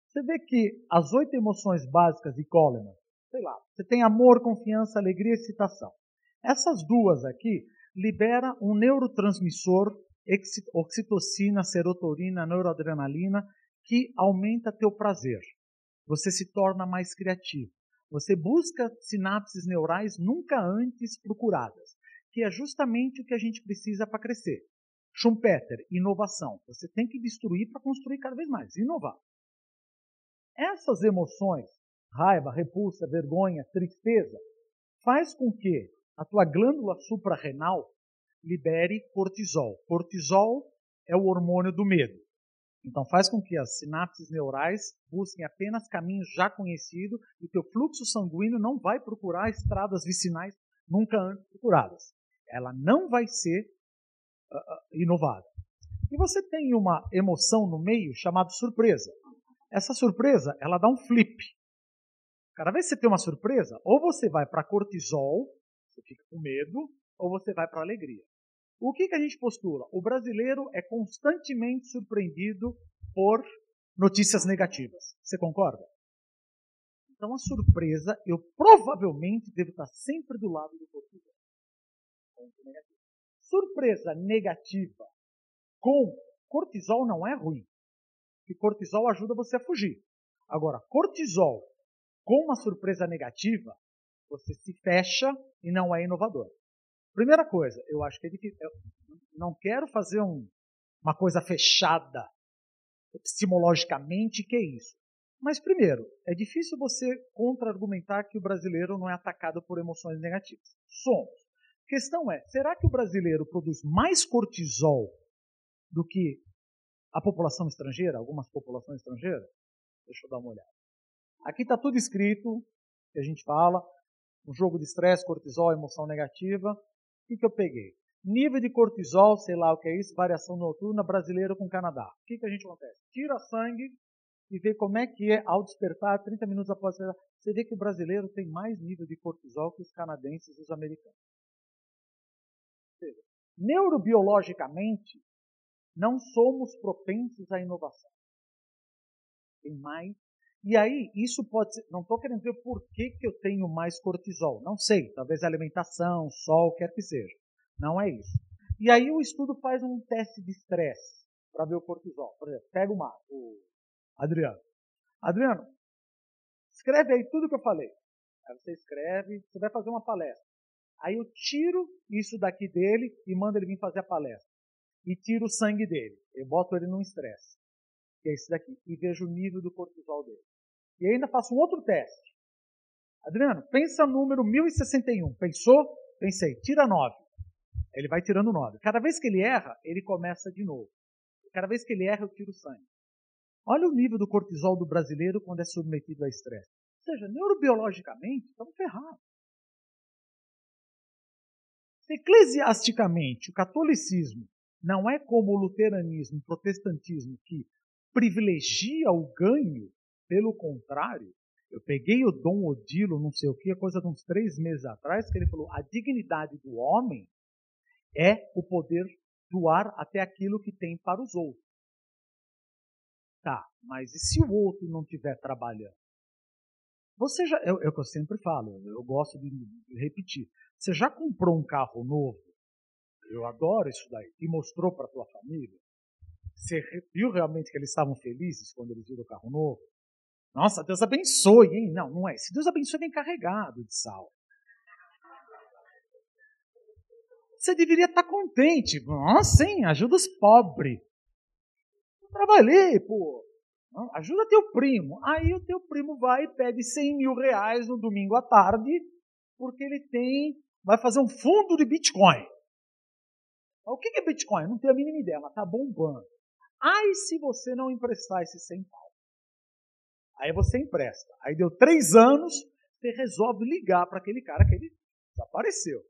Você vê que as 8 emoções básicas de Goleman, sei lá, você tem amor, confiança, alegria e excitação. Essas duas aqui liberam um neurotransmissor, oxitocina, serotonina, noradrenalina, que aumenta teu prazer. Você se torna mais criativo. Você busca sinapses neurais nunca antes procuradas, que é justamente o que a gente precisa para crescer. Schumpeter, inovação. Você tem que destruir para construir cada vez mais, inovar. Essas emoções, raiva, repulsa, vergonha, tristeza, faz com que a tua glândula suprarrenal libere cortisol. Cortisol é o hormônio do medo. Então faz com que as sinapses neurais busquem apenas caminhos já conhecidos e o teu fluxo sanguíneo não vai procurar estradas vicinais nunca antes procuradas. Ela não vai ser inovada. E você tem uma emoção no meio chamada surpresa. Essa surpresa, ela dá um flip. Cada vez que você tem uma surpresa, ou você vai para cortisol, você fica com medo, ou você vai para alegria. O que a gente postula? O brasileiro é constantemente surpreendido por notícias negativas. Você concorda? Então a surpresa, eu provavelmente devo estar sempre do lado do cortisol. Surpresa negativa com cortisol não é ruim. Que cortisol ajuda você a fugir. Agora, cortisol com uma surpresa negativa, você se fecha e não é inovador. Primeira coisa, eu acho que é difícil. Eu não quero fazer uma coisa fechada epistemologicamente, que é isso. Mas, primeiro, é difícil você contra-argumentar que o brasileiro não é atacado por emoções negativas. Somos. A questão é, será que o brasileiro produz mais cortisol do que a população estrangeira, algumas populações estrangeiras? Deixa eu dar uma olhada. Aqui está tudo escrito, que a gente fala, um jogo de estresse, cortisol, emoção negativa. O que eu peguei? Nível de cortisol, sei lá o que é isso, variação noturna, brasileiro com Canadá. O que a gente acontece? Tira sangue e vê como é que é ao despertar, 30 minutos após despertar. Você vê que o brasileiro tem mais nível de cortisol que os canadenses e os americanos. Ou seja, neurobiologicamente, não somos propensos à inovação. Tem mais. E aí, isso pode ser. Não estou querendo dizer por que eu tenho mais cortisol. Não sei. Talvez alimentação, sol, quer que seja. Não é isso. E aí o estudo faz um teste de estresse. para ver o cortisol. Por exemplo, pega o Adriano. Adriano, escreve aí tudo que eu falei. Aí você escreve, você vai fazer uma palestra. Aí eu tiro isso daqui dele e mando ele vir fazer a palestra. E tiro o sangue dele. Eu boto ele num estresse, que é esse daqui. E vejo o nível do cortisol dele. E ainda faço um outro teste. Adriano, pensa no número 1061. Pensou? Pensei. Tira 9. Ele vai tirando 9. Cada vez que ele erra, ele começa de novo. Cada vez que ele erra, eu tiro o sangue. Olha o nível do cortisol do brasileiro quando é submetido a estresse. Ou seja, neurobiologicamente, estamos ferrados. Eclesiasticamente, o catolicismo não é como o luteranismo, o protestantismo, que privilegia o ganho. Pelo contrário, eu peguei o Dom Odilo, não sei o que, coisa de uns 3 meses atrás, que ele falou, a dignidade do homem é o poder doar até aquilo que tem para os outros. Tá, mas e se o outro não estiver trabalhando? Você já, é o que eu sempre falo, eu gosto de repetir. Você já comprou um carro novo? Eu adoro isso daí. E mostrou para a tua família? Você viu realmente que eles estavam felizes quando eles viram o carro novo? Nossa, Deus abençoe, hein? Não, não é. Se Deus abençoe, vem carregado de sal. Você deveria estar contente. Nossa, hein? Ajuda os pobres. Eu trabalhei, pô. Ajuda teu primo. Aí o teu primo vai e pede 100 mil reais no domingo à tarde, porque ele vai fazer um fundo de Bitcoin. O que é Bitcoin? Eu não tenho a mínima ideia, mas está bombando. Aí se você não emprestar esses 100 pau? Aí você empresta. Aí deu 3 anos, você resolve ligar para aquele cara que ele desapareceu.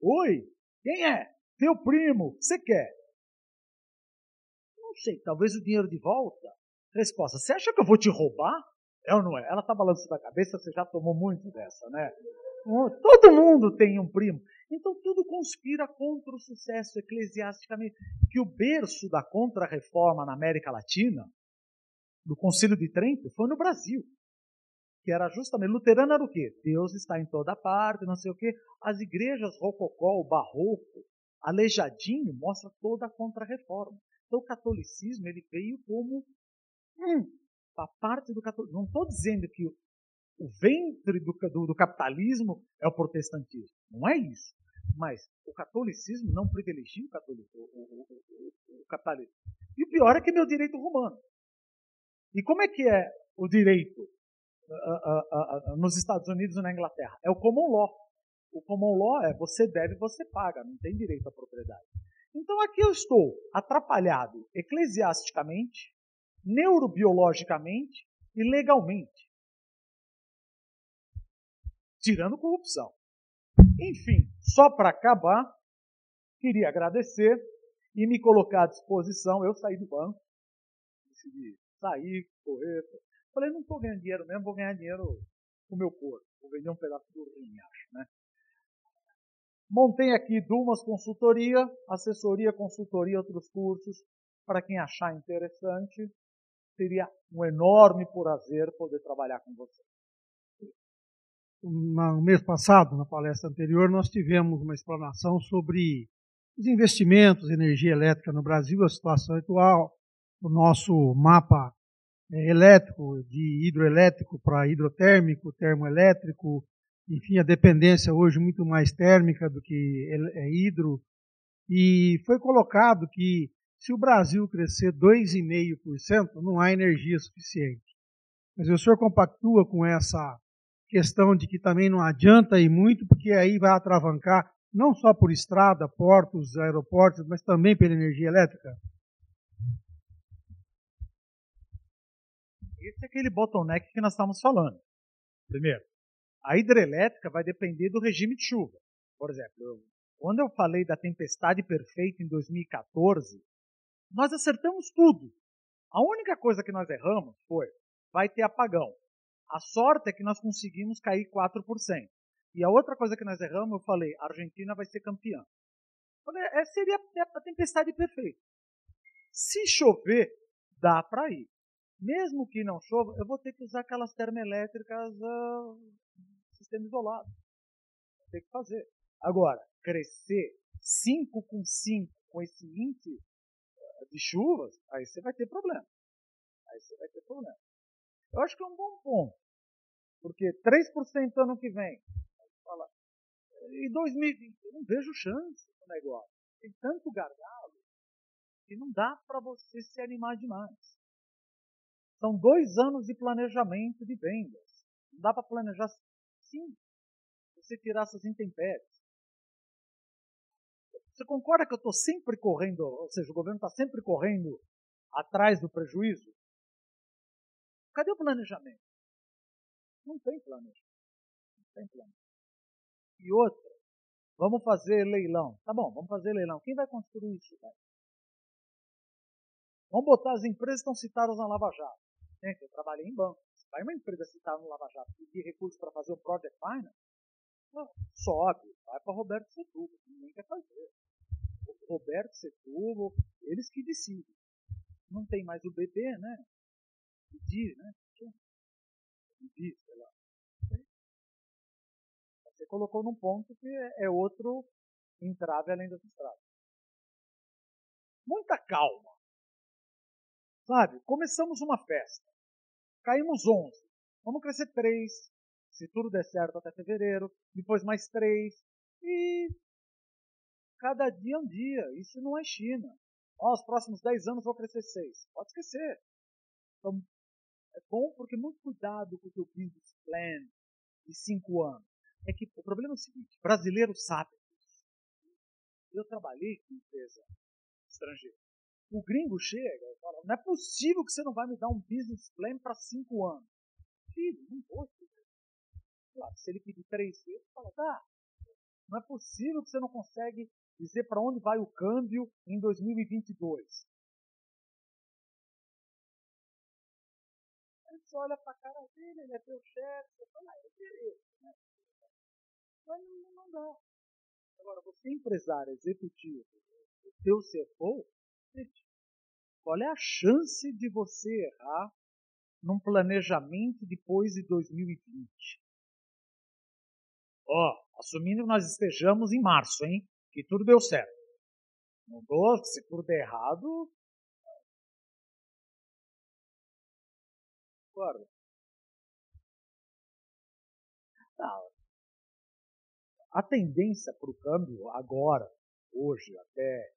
Oi, quem é? Teu primo, você quer? Não sei, talvez o dinheiro de volta? Resposta, você acha que eu vou te roubar? É ou não é? Ela está balançando a cabeça, você já tomou muito dessa, né? Todo mundo tem um primo. Então tudo conspira contra o sucesso eclesiasticamente. Que o berço da contra-reforma na América Latina, do Concílio de Trento, foi no Brasil. Que era justamente, luterano era o quê? Deus está em toda parte, não sei o quê. As igrejas rococó, o barroco, aleijadinho, mostra toda a contra-reforma. Então o catolicismo ele veio como a parte do catolicismo. Não estou dizendo que o ventre do capitalismo é o protestantismo. Não é isso. Mas o catolicismo não privilegia o capitalismo. E o pior é que é meu direito romano. E como é que é o direito nos Estados Unidos e na Inglaterra? É o common law. O common law é você deve, você paga. Não tem direito à propriedade. Então aqui eu estou atrapalhado eclesiasticamente, neurobiologicamente e legalmente. Tirando corrupção. Enfim, só para acabar, queria agradecer e me colocar à disposição. Eu saí do banco, decidi sair, correr. Falei, não estou ganhando dinheiro mesmo, vou ganhar dinheiro com o meu corpo. Vou vender um pedaço do rim, acho, né? Montei aqui Dumas Consultoria, assessoria, consultoria, outros cursos. Para quem achar interessante, seria um enorme prazer poder trabalhar com você. No mês passado, na palestra anterior, nós tivemos uma explanação sobre os investimentos em energia elétrica no Brasil, a situação atual, o nosso mapa elétrico, de hidroelétrico para hidrotérmico, termoelétrico, enfim, a dependência hoje muito mais térmica do que hidro. E foi colocado que se o Brasil crescer 2,5%, não há energia suficiente. Mas o senhor compactua com essa questão de que também não adianta ir muito, porque aí vai atravancar não só por estrada, portos, aeroportos, mas também pela energia elétrica? Esse é aquele bottleneck que nós estamos falando. Primeiro, a hidrelétrica vai depender do regime de chuva. Por exemplo, quando eu falei da tempestade perfeita em 2014, nós acertamos tudo. A única coisa que nós erramos foi, vai ter apagão. A sorte é que nós conseguimos cair 4%. E a outra coisa que nós erramos, eu falei, a Argentina vai ser campeã. Falei, seria a tempestade perfeita. Se chover, dá para ir. Mesmo que não chova, eu vou ter que usar aquelas termoelétricas sistema isolado. Tem que fazer. Agora, crescer 5 com 5 com esse índice, de chuvas, aí você vai ter problema. Eu acho que é um bom ponto, porque 3% ano que vem, fala, e 2020, eu não vejo chance no negócio. Tem tanto gargalo que não dá para você se animar demais. São 2 anos de planejamento de vendas. Não dá para planejar sim, você tirar essas intempéries. Você concorda que eu estou sempre correndo, ou seja, o governo está sempre correndo atrás do prejuízo? Cadê o planejamento? Não tem planejamento. E outra, vamos fazer leilão. Tá bom, vamos fazer leilão. Quem vai construir isso? Cara? Vamos botar as empresas que estão citadas na Lava Jato. Gente, eu trabalhei em banco. Se vai uma empresa citada no Lava Jato pedir recursos para fazer o Project Finance, sobe, vai para Roberto Setúbal. Ninguém quer fazer. O Roberto Setúbal, eles que decidem. Não tem mais o BB, né? Pedir, né? Pedir, sei lá. Você colocou num ponto que é outro entrave além das estradas. Muita calma. Sabe? Começamos uma festa. Caímos 11. Vamos crescer 3. Se tudo der certo até fevereiro. Depois mais 3. E cada dia é um dia. Isso não é China. Os próximos 10 anos vou crescer 6. Pode esquecer. Então, é bom porque muito cuidado com o teu business plan de 5 anos. É que o problema é o seguinte, brasileiro sabe disso. Eu trabalhei com empresa estrangeira. O gringo chega e fala, não é possível que você não vai me dar um business plan para 5 anos. Filho, não vou. Claro, se ele pedir 3 vezes, fala, tá. Não é possível que você não consegue dizer para onde vai o câmbio em 2022. Aí você olha para a cara dele, ele é teu chefe, você fala, é direito, né? Mas não dá. Agora, você empresário, executivo, o teu CFO, gente, qual é a chance de você errar num planejamento depois de 2020? Assumindo que nós estejamos em março, hein? Que tudo deu certo. Não dou, se tudo der errado. Claro. Não. A tendência para o câmbio agora, hoje, até.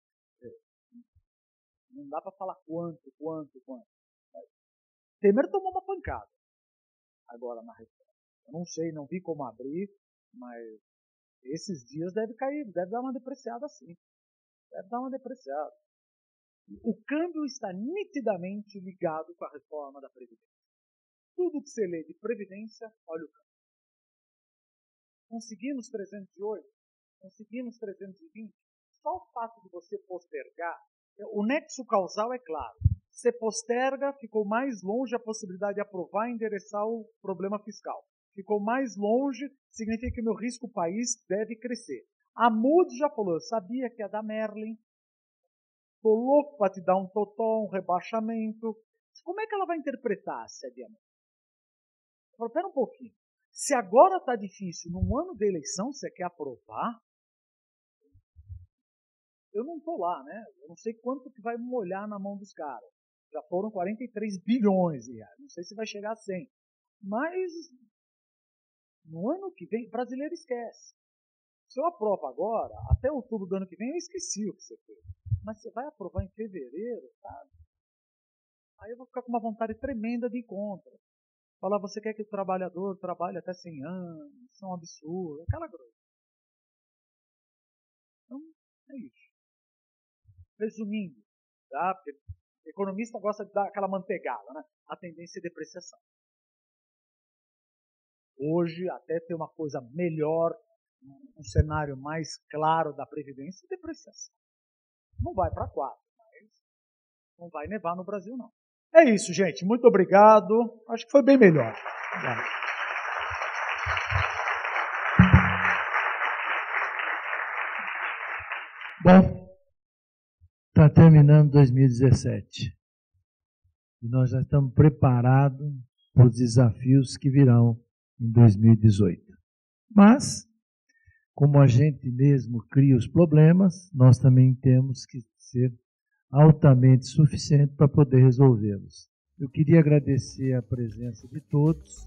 Não dá para falar quanto. Temer tomou uma pancada agora na reforma. Eu não sei, não vi como abrir, mas esses dias deve cair, deve dar uma depreciada sim. Deve dar uma depreciada. O câmbio está nitidamente ligado com a reforma da Previdência. Tudo que você lê de Previdência, olha o câmbio. Conseguimos 308, conseguimos 320, só o fato de você postergar, o nexo causal é claro. Você posterga, ficou mais longe a possibilidade de aprovar e endereçar o problema fiscal. Ficou mais longe, significa que o meu risco país deve crescer. A Moody's já falou, eu sabia que ia dar Merlin, estou louco para te dar um totó, um rebaixamento. Como é que ela vai interpretar esse adiamento? Espera um pouquinho. Se agora está difícil, num ano de eleição, você quer aprovar? Eu não estou lá, né? Eu não sei quanto que vai molhar na mão dos caras. Já foram 43 bilhões de reais. Não sei se vai chegar a 100. Mas, no ano que vem, brasileiro esquece. Se eu aprovo agora, até outubro do ano que vem, eu esqueci o que você fez. Mas você vai aprovar em fevereiro, sabe? Aí eu vou ficar com uma vontade tremenda de ir contra. Falar, você quer que o trabalhador trabalhe até 100 anos, isso é um absurdo, aquela coisa. Então, é isso. Resumindo, tá? Porque o economista gosta de dar aquela manteigada, né? A tendência é depreciação. Hoje, até ter uma coisa melhor, um cenário mais claro da Previdência, depreciação. Não vai para 4, mas não vai nevar no Brasil, não. É isso, gente. Muito obrigado. Acho que foi bem melhor. Bom, está terminando 2017. E nós já estamos preparados para os desafios que virão em 2018. Mas, como a gente mesmo cria os problemas, nós também temos que ser altamente suficiente para poder resolvê-los. Eu queria agradecer a presença de todos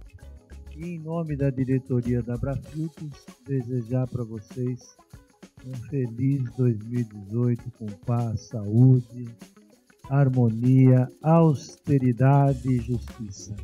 e, em nome da diretoria da Abrafiltros, desejar para vocês um feliz 2018 com paz, saúde, harmonia, austeridade e justiça.